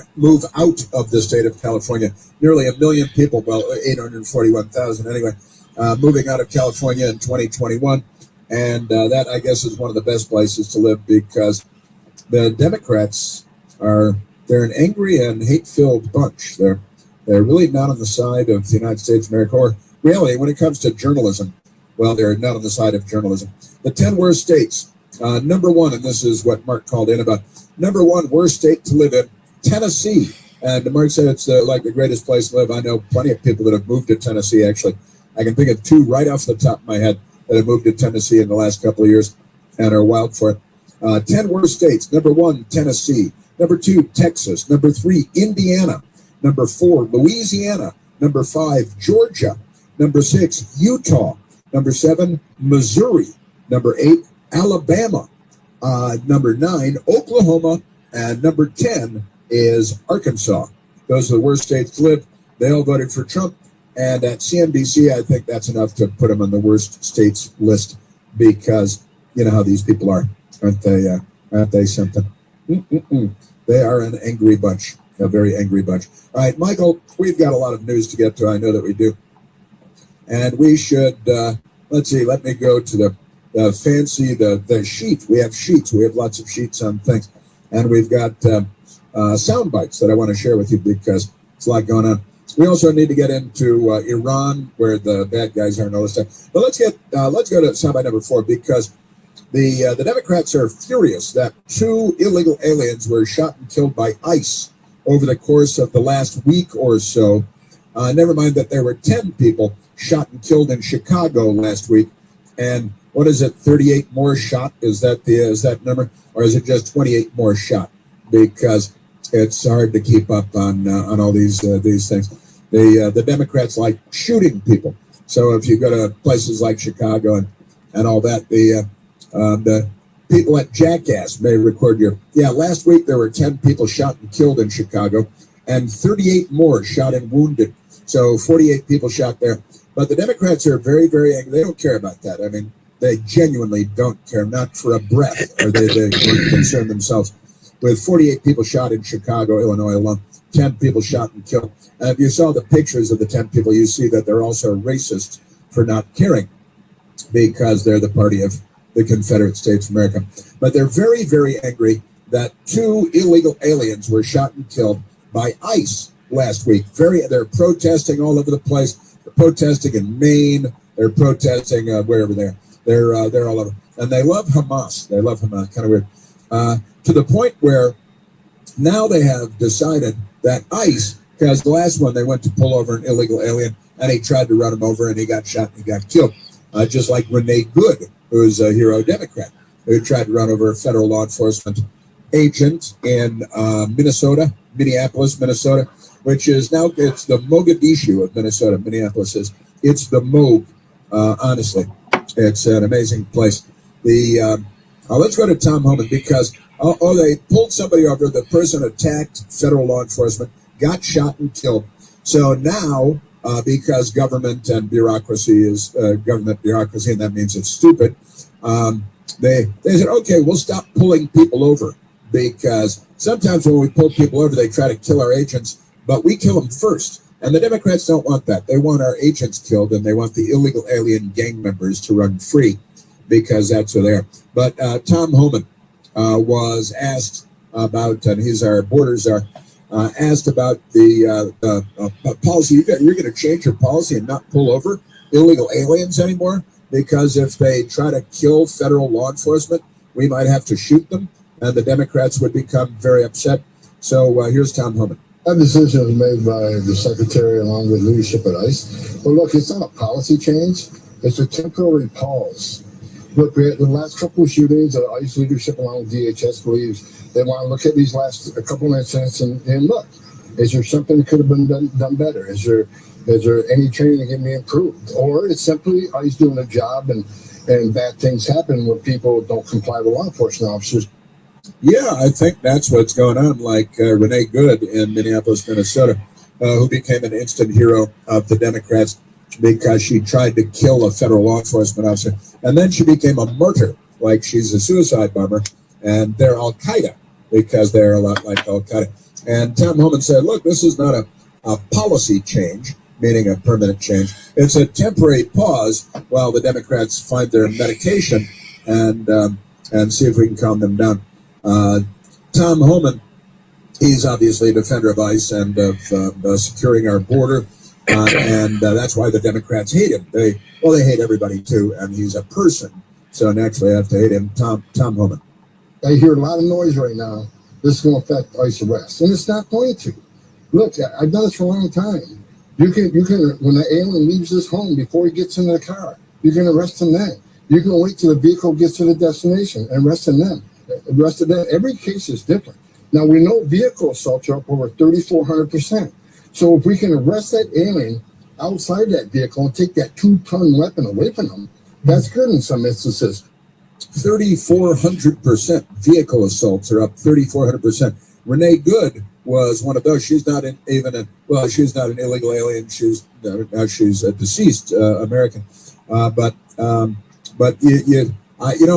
out of the state of California. Nearly 1 million people, well, 841,000 anyway, moving out of California in 2021. And that, I guess, is one of the best places to live because the Democrats they're an angry and hate-filled bunch. They're really not on the side of the United States of America, or really, when it comes to journalism, well, they're not on the side of journalism. The 10 worst states. Number one, and this is what Mark called in about, number one worst state to live in, Tennessee. And Mark said it's like the greatest place to live. I know plenty of people that have moved to Tennessee, actually. I can think of 2 right off the top of my head that have moved to Tennessee in the last couple of years and are wild for it. 10 worst states. Number 1, Tennessee. Number 2, Texas. Number 3, Indiana. Number 4, Louisiana. Number 5, Georgia. Number 6, Utah. Number 7, Missouri. Number 8, Alabama. Number 9, Oklahoma. And number 10 is Arkansas. Those are the worst states to live. They all voted for Trump. And at CNBC, I think that's enough to put them on the worst states list because you know how these people are, aren't they? Aren't they something? They are an angry bunch, a very angry bunch. All right, Michael, we've got a lot of news to get to. I know that we do. And we should, let's see, let me go to the fancy, the sheet. We have sheets. We have lots of sheets on things. And we've got sound bites that I want to share with you because it's a lot going on. We also need to get into Iran, where the bad guys are and all this stuff. But let's go to soundbite number 4 because the Democrats are furious that 2 illegal aliens were shot and killed by ICE over the course of the last week or so. Never mind that there were 10 people shot and killed in Chicago last week, and what is it? 38 more shot? Is that number, or is it just 28 more shot? Because it's hard to keep up on all these things. The Democrats like shooting people. So if you go to places like Chicago and all that, the people at Jackass may record last week there were 10 people shot and killed in Chicago and 38 more shot and wounded. So 48 people shot there. But the Democrats are very, very angry. They don't care about that. I mean, they genuinely don't care, not for a breath are they concern themselves with 48 people shot in Chicago, Illinois alone, 10 people shot and killed. And if you saw the pictures of the 10 people, you see that they're also racist for not caring because they're the party of the Confederate States of America. But they're very, very angry that 2 illegal aliens were shot and killed by ICE last week. They're protesting all over the place. They're protesting in Maine. They're protesting wherever they're all over. And they love Hamas. They love Hamas. Kind of weird. To the point where now they have decided that ICE, because the last one they went to pull over an illegal alien and he tried to run him over and he got shot and he got killed. Just like Renee Good, who's a hero Democrat, who tried to run over a federal law enforcement agent in Minneapolis, Minnesota, which is now, it's the Mogadishu of Minnesota. Minneapolis is, it's the Moog, honestly. It's an amazing place. Let's go to Tom Homan because they pulled somebody over. The person attacked federal law enforcement, got shot and killed. So now, because government and bureaucracy is government bureaucracy, and that means it's stupid, they said, okay, we'll stop pulling people over because sometimes when we pull people over, they try to kill our agents, but we kill them first. And the Democrats don't want that. They want our agents killed, and they want the illegal alien gang members to run free because that's who they are. But Tom Homan was asked about, and he's our borders are, asked about the policy. You're going to change your policy and not pull over illegal aliens anymore because if they try to kill federal law enforcement, we might have to shoot them, and the Democrats would become very upset. So here's Tom Homan. That decision was made by the secretary along with leadership at ICE. Well, look, it's not a policy change. It's a temporary pause. Look, the last couple of shootings, ICE leadership along with DHS believes they want to look at these last couple of incidents and look, is there something that could have been done better? Is there any training that can be improved? Or it's simply ICE doing a job and bad things happen when people don't comply with law enforcement officers. Yeah, I think that's what's going on, like Renee Good in Minneapolis, Minnesota, who became an instant hero of the Democrats because she tried to kill a federal law enforcement officer. And then she became a martyr, like she's a suicide bomber, and they're Al-Qaeda. because they're a lot like Al Qaeda. And Tom Homan said, look, this is not a policy change, meaning a permanent change. It's a temporary pause while the Democrats find their medication and see if we can calm them down. Tom Homan, he's obviously a defender of ICE and of securing our border, and that's why the Democrats hate him. They hate everybody too, and he's a person, so naturally I have to hate him. Tom Homan. I hear a lot of noise right now. This will affect ICE arrests, and it's not going to. Look, I've done this for a long time. You can when the alien leaves this home before he gets into the car, you can arrest him then. You can wait till the vehicle gets to the destination and arrest him then. Every case is different. Now, we know vehicle assaults are up over 3,400%. So if we can arrest that alien outside that vehicle and take that 2-ton weapon away from them, that's good in some instances. 3,400% vehicle assaults are up 3,400%. Renee Good was one of those. She's not she's not an illegal alien. She's a deceased American. But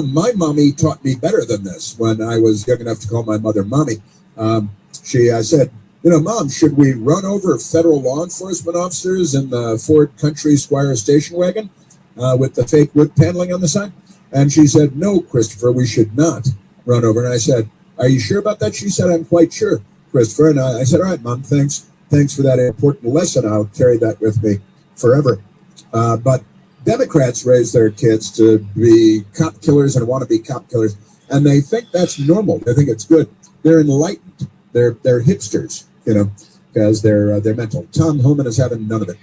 my mommy taught me better than this when I was young enough to call my mother mommy. I said, Mom, should we run over federal law enforcement officers in the Ford Country Squire station wagon with the fake wood paneling on the side? And she said, no, Christopher, we should not run over. And I said, are you sure about that? She said, I'm quite sure, Christopher. And I said, all right, Mom, thanks for that important lesson. I'll carry that with me forever. But Democrats raise their kids to be cop killers and want to be cop killers, and they think that's normal. They think it's good. They're enlightened. They're hipsters, because they're mental. Tom Homan is having none of it.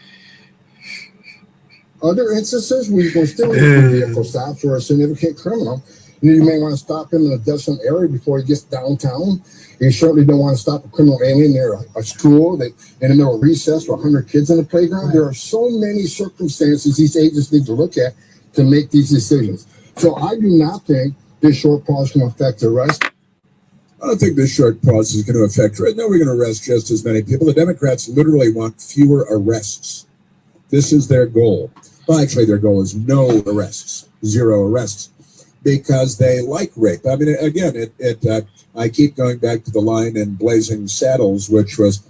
Other instances where you can still make a vehicle stop for a significant criminal. You may want to stop him in a desolate area before he gets downtown. You certainly don't want to stop a criminal alien near a school that in the middle of recess with 100 kids in the playground. Right. There are so many circumstances these agents need to look at to make these decisions. So I do not think this short pause can affect the arrest. I don't think this short pause is going to affect it. No, we're going to arrest just as many people. The Democrats literally want fewer arrests. This is their goal. Well, actually, their goal is no arrests, 0 arrests, because they like rape. I mean, again, I keep going back to the line in Blazing Saddles, which was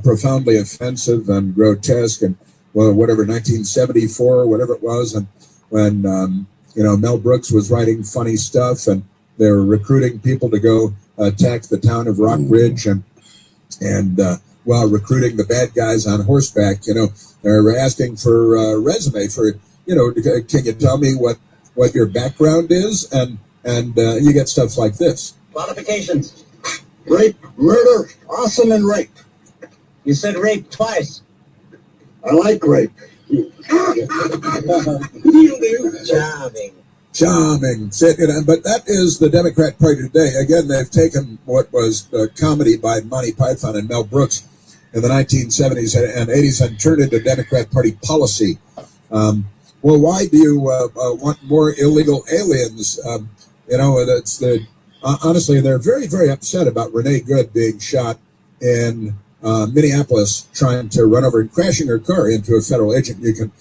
profoundly offensive and grotesque, and whatever, 1974, whatever it was, and when Mel Brooks was writing funny stuff, and they were recruiting people to go attack the town of Rock Ridge, and while recruiting the bad guys on horseback, they're asking for a resume for, can you tell me what your background is? And you get stuff like this. Qualifications: rape, murder, arson, and rape. You said rape twice. I like rape. Charming. But that is the Democrat Party today. Again, they've taken what was comedy by Monty Python and Mel Brooks in the 1970s and 80s and turned into Democrat Party policy. Well, why do you want more illegal aliens? Honestly, they're very, very upset about Renee Good being shot in Minneapolis, trying to run over and crashing her car into a federal agent. You can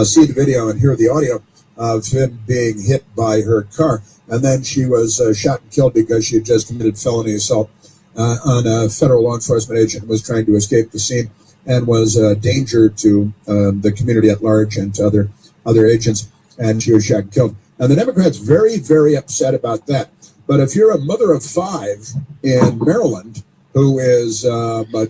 see the video and hear the audio of him being hit by her car. And then she was shot and killed because she had just committed felony assault on a federal law enforcement agent, was trying to escape the scene and was a danger to the community at large and to other agents. And she was shot and killed. And the Democrats very, very upset about that. But if you're a mother of 5 in Maryland who is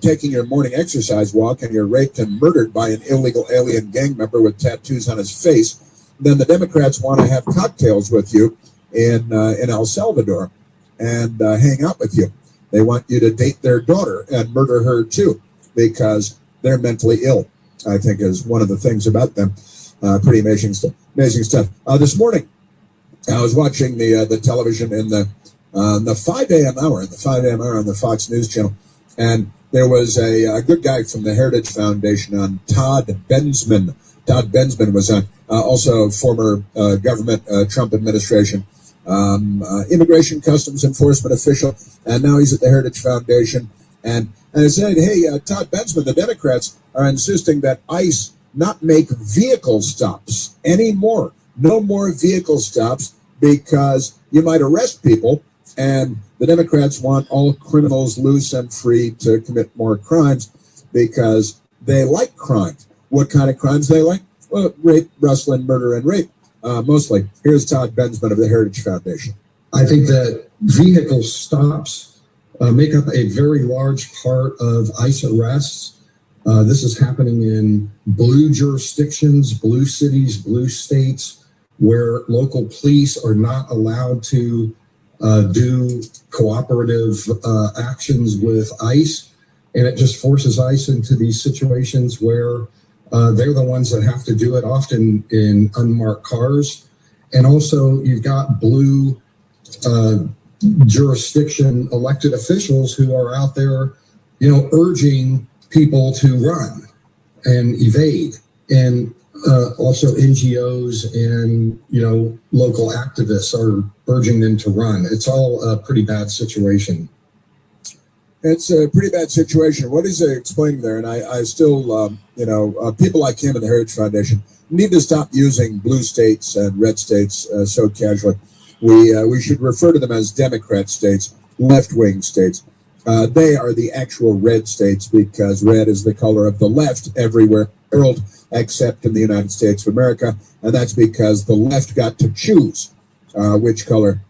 taking your morning exercise walk and you're raped and murdered by an illegal alien gang member with tattoos on his face, then the Democrats want to have cocktails with you in El Salvador and hang out with you. They want you to date their daughter and murder her too, because they're mentally ill, I think, is one of the things about them. Pretty amazing stuff. This morning, I was watching the television in the 5 a.m. hour, on the Fox News channel, and there was a good guy from the Heritage Foundation on, Todd Bensman. Todd Bensman was also former government Trump administration immigration customs enforcement official, and now he's at the Heritage Foundation. And I said, hey, Todd Bensman, the Democrats are insisting that ICE not make vehicle stops anymore. No more vehicle stops, because you might arrest people And the Democrats want all criminals loose and free to commit more crimes because they like crimes. What kind of crimes they like? Well, rape, rustling, murder, and rape, mostly. Here's Todd Bensman of the Heritage Foundation. I think that vehicle stops make up a very large part of ICE arrests. This is happening in blue jurisdictions, blue cities, blue states, where local police are not allowed to do cooperative actions with ICE. And it just forces ICE into these situations where they're the ones that have to do it, often in unmarked cars. And also you've got blue jurisdiction elected officials who are out there, urging people to run and evade. And also NGOs and, local activists are urging them to run. It's all a pretty bad situation. It's a pretty bad situation. What is it explaining there? And I still, people like him in the Heritage Foundation need to stop using blue states and red states so casually. We should refer to them as Democrat states, left-wing states. They are the actual red states because red is the color of the left everywhere in the world except in the United States of America, and that's because the left got to choose which color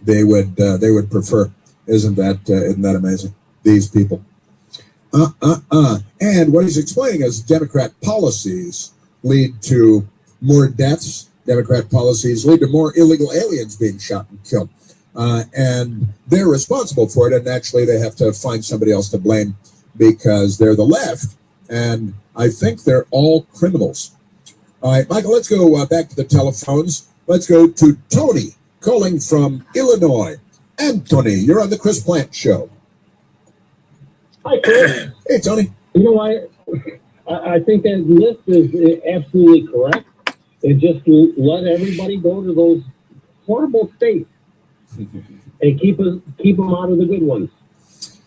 they would prefer. Isn't that amazing? These people. And what he's explaining is Democrat policies lead to more deaths. Democrat policies lead to more illegal aliens being shot and killed. And they're responsible for it, and actually they have to find somebody else to blame because they're the left, and I think they're all criminals. All right, Michael, let's go back to the telephones. Let's go to Tony calling from Illinois. Anthony, you're on the Chris Plant Show. Hi, Chris. Hey, Tony. I think that list is absolutely correct. And just let everybody go to those horrible states and keep them out of the good ones.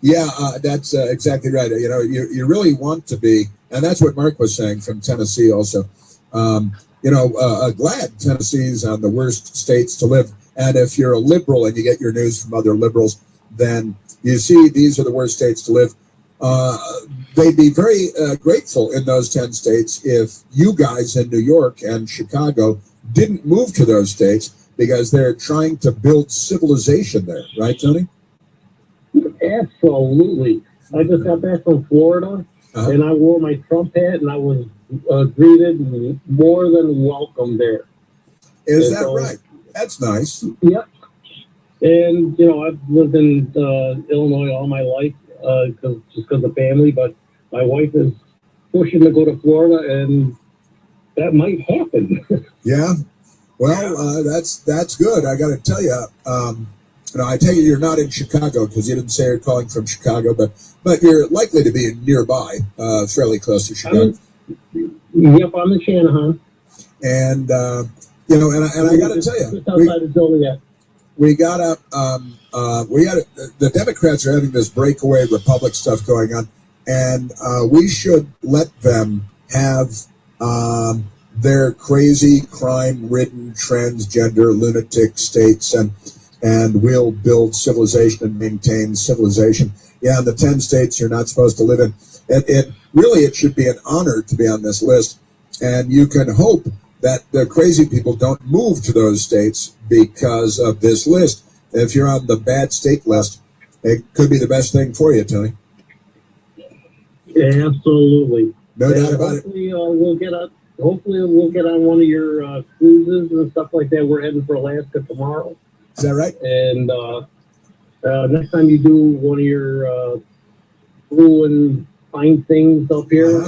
Yeah, that's exactly right. You really want to be, and that's what Mark was saying from Tennessee also. Glad Tennessee's on the worst states to live. And if you're a liberal and you get your news from other liberals, then you see these are the worst states to live. They'd be very grateful in those 10 states if you guys in New York and Chicago didn't move to those states because they're trying to build civilization there. Right, Tony? Absolutely. I just got back from Florida, and I wore my Trump hat, and I was greeted more than welcome there. Is that right? That's nice. Yep. And, I've lived in Illinois all my life because of family, but my wife is pushing to go to Florida, and that might happen. Yeah. Well, that's good. I got to tell you, I take it you're not in Chicago because you didn't say you're calling from Chicago, but you're likely to be nearby, fairly close to Chicago. Yep, I'm in Shanahan. And, and I got to tell you, just outside of Joliet. The Democrats are having this breakaway republic stuff going on, and we should let them have their crazy, crime-ridden, transgender, lunatic states, and we'll build civilization and maintain civilization. Yeah, in the 10 states you're not supposed to live in. It should be an honor to be on this list, and you can hope that the crazy people don't move to those states because of this list. If you're on the bad state list, it could be the best thing for you, Tony. Yeah, absolutely. No doubt about it. Hopefully we'll get on one of your cruises and stuff like that. We're heading for Alaska tomorrow. Is that right? And next time you do one of your cool and fine things up here,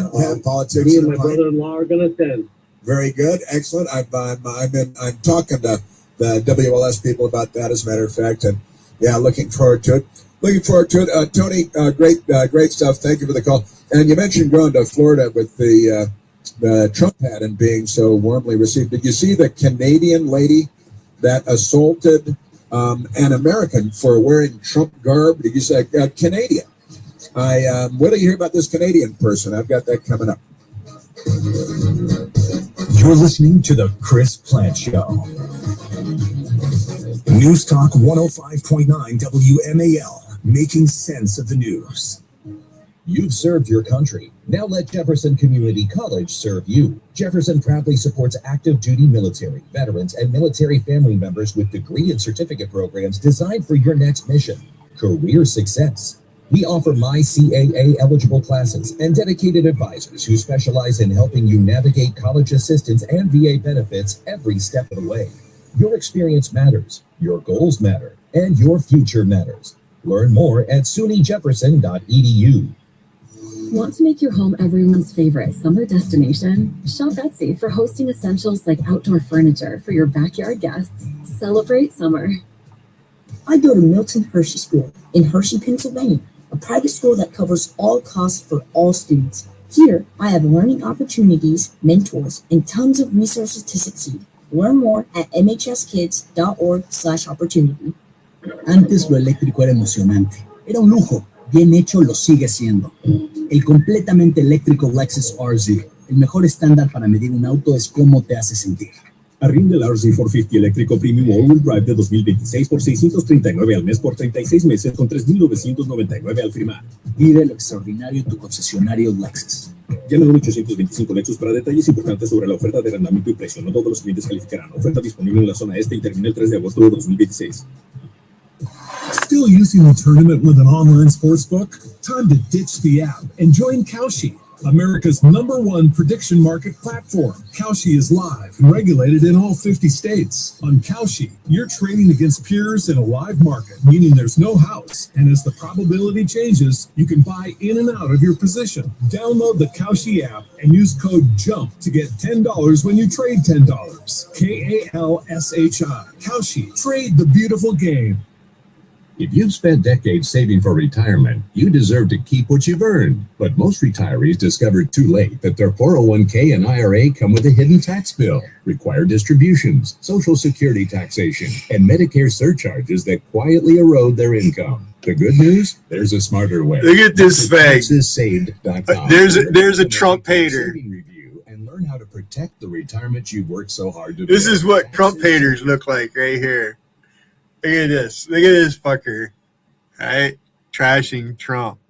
politics. Me and my brother-in-law are going to attend. Very good, excellent. I'm talking to the WLS people about that, as a matter of fact, and yeah, looking forward to it. Tony, great stuff. Thank you for the call. And you mentioned going to Florida with the Trump hat and being so warmly received. Did you see the Canadian lady that assaulted an American for wearing Trump garb? Did you say Canadian? What do you hear about this Canadian person? I've got that coming up. You're listening to The Chris Plant Show. News Talk 105.9 WMAL, making sense of the news. You've served your country. Now let Jefferson Community College serve you. Jefferson proudly supports active duty military, veterans, and military family members with degree and certificate programs designed for your next mission, career success. We offer MyCAA eligible classes and dedicated advisors who specialize in helping you navigate college assistance and VA benefits every step of the way. Your experience matters, your goals matter, and your future matters. Learn more at sunyjefferson.edu. Want to make your home everyone's favorite summer destination? Shop Etsy for hosting essentials like outdoor furniture for your backyard guests. Celebrate summer. I go to Milton Hershey School in Hershey, Pennsylvania, a private school that covers all costs for all students. Here, I have learning opportunities, mentors, and tons of resources to succeed. Learn more at mhskids.org/opportunity. Antes lo eléctrico era emocionante. Era un lujo. Bien hecho lo sigue siendo. El completamente eléctrico Lexus RZ. El mejor estándar para medir un auto es cómo te hace sentir. Arrienda el RZ450 eléctrico Premium All-Wheel Drive de 2026 por $639 al mes por 36 meses con $3,999 al firmar. Vive lo extraordinario en tu concesionario Lexus. Llama al 825 Lexus para detalles importantes sobre la oferta de arrendamiento y precio. No todos los clientes calificarán. Oferta disponible en la zona este y termina el 3 de agosto de 2026. Still using the tournament with an online sportsbook? Time to ditch the app and join Kalshi, America's #1 prediction market platform. Kalshi is live and regulated in all 50 states. On Kalshi, you're trading against peers in a live market, meaning there's no house. And as the probability changes, you can buy in and out of your position. Download the Kalshi app and use code JUMP to get $10 when you trade $10. KALSHI. Kalshi. Trade the beautiful game. If you've spent decades saving for retirement, you deserve to keep what you've earned. But most retirees discovered too late that their 401k and IRA come with a hidden tax bill, required distributions, Social Security taxation, and Medicare surcharges that quietly erode their income. The good news? There's a smarter way. Look at this thing. TaxesSaved.com. There's a Trump hater. And learn how to protect the retirement you worked so hard to build. This is what Trump haters look like right here. Look at this. Look at this fucker. Right? Trashing Trump.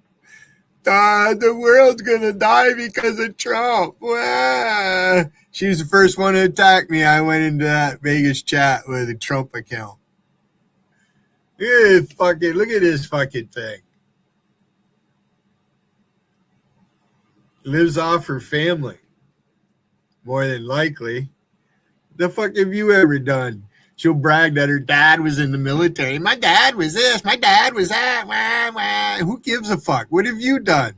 The world's going to die because of Trump. Wah. She was the first one to attack me. I went into that Vegas chat with a Trump account. Look at this fucking thing. Lives off her family. More than likely. The fuck have you ever done? She'll brag that her dad was in the military. My dad was this. My dad was that. Wah, wah. Who gives a fuck? What have you done?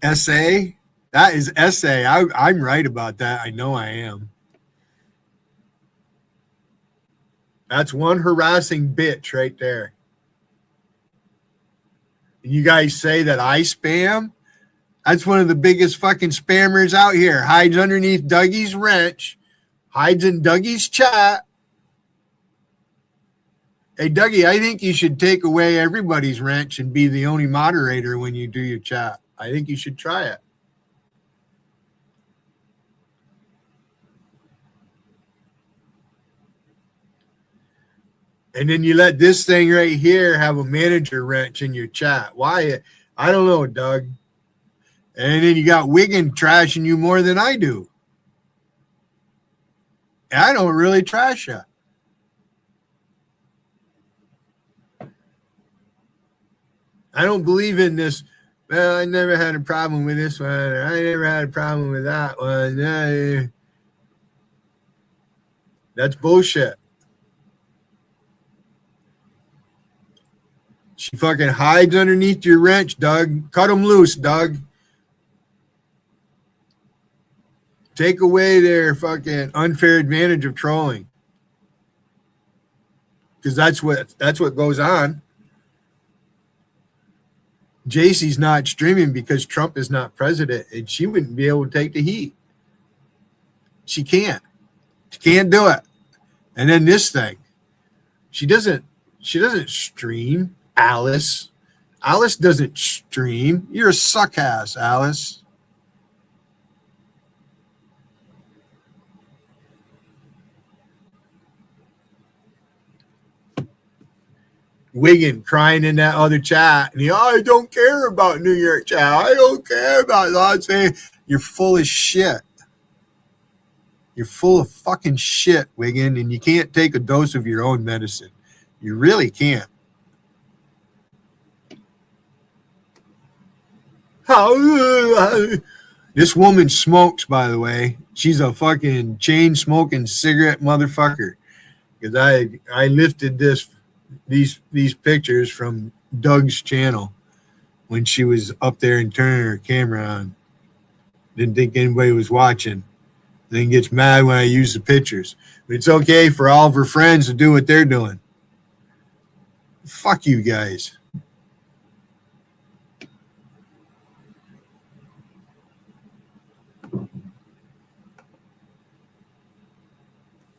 SA? That is SA. I'm right about that. I know I am. That's one harassing bitch right there. And you guys say that I spam? That's one of the biggest fucking spammers out here. Hides underneath Dougie's wrench. Hides in Dougie's chat. Hey, Dougie, I think you should take away everybody's wrench and be the only moderator when you do your chat. I think you should try it. And then you let this thing right here have a manager wrench in your chat. Why? I don't know, Doug. And then you got Wiggin trashing you more than I do. And I don't really trash you. I don't believe in this. Well, I never had a problem with this one. I never had a problem with that one. That's bullshit. She fucking hides underneath your wrench, Doug. Cut them loose, Doug. Take away their fucking unfair advantage of trolling. Because that's what goes on. JC's not streaming because Trump is not president, and she wouldn't be able to take the heat. She can't. She can't do it. And then this thing. She doesn't stream, Alice. Alice doesn't stream. You're a suck-ass, Alice. Wiggin crying in that other chat. And I don't care about New York chat. I don't care about Las Vegas. You're full of shit. You're full of fucking shit, Wiggin, and you can't take a dose of your own medicine. You really can't. This woman smokes, by the way. She's a fucking chain-smoking cigarette motherfucker. Because I lifted these pictures from Doug's channel when she was up there and turning her camera on. Didn't think anybody was watching. Then gets mad when I use the pictures. But it's okay for all of her friends to do what they're doing. Fuck you guys.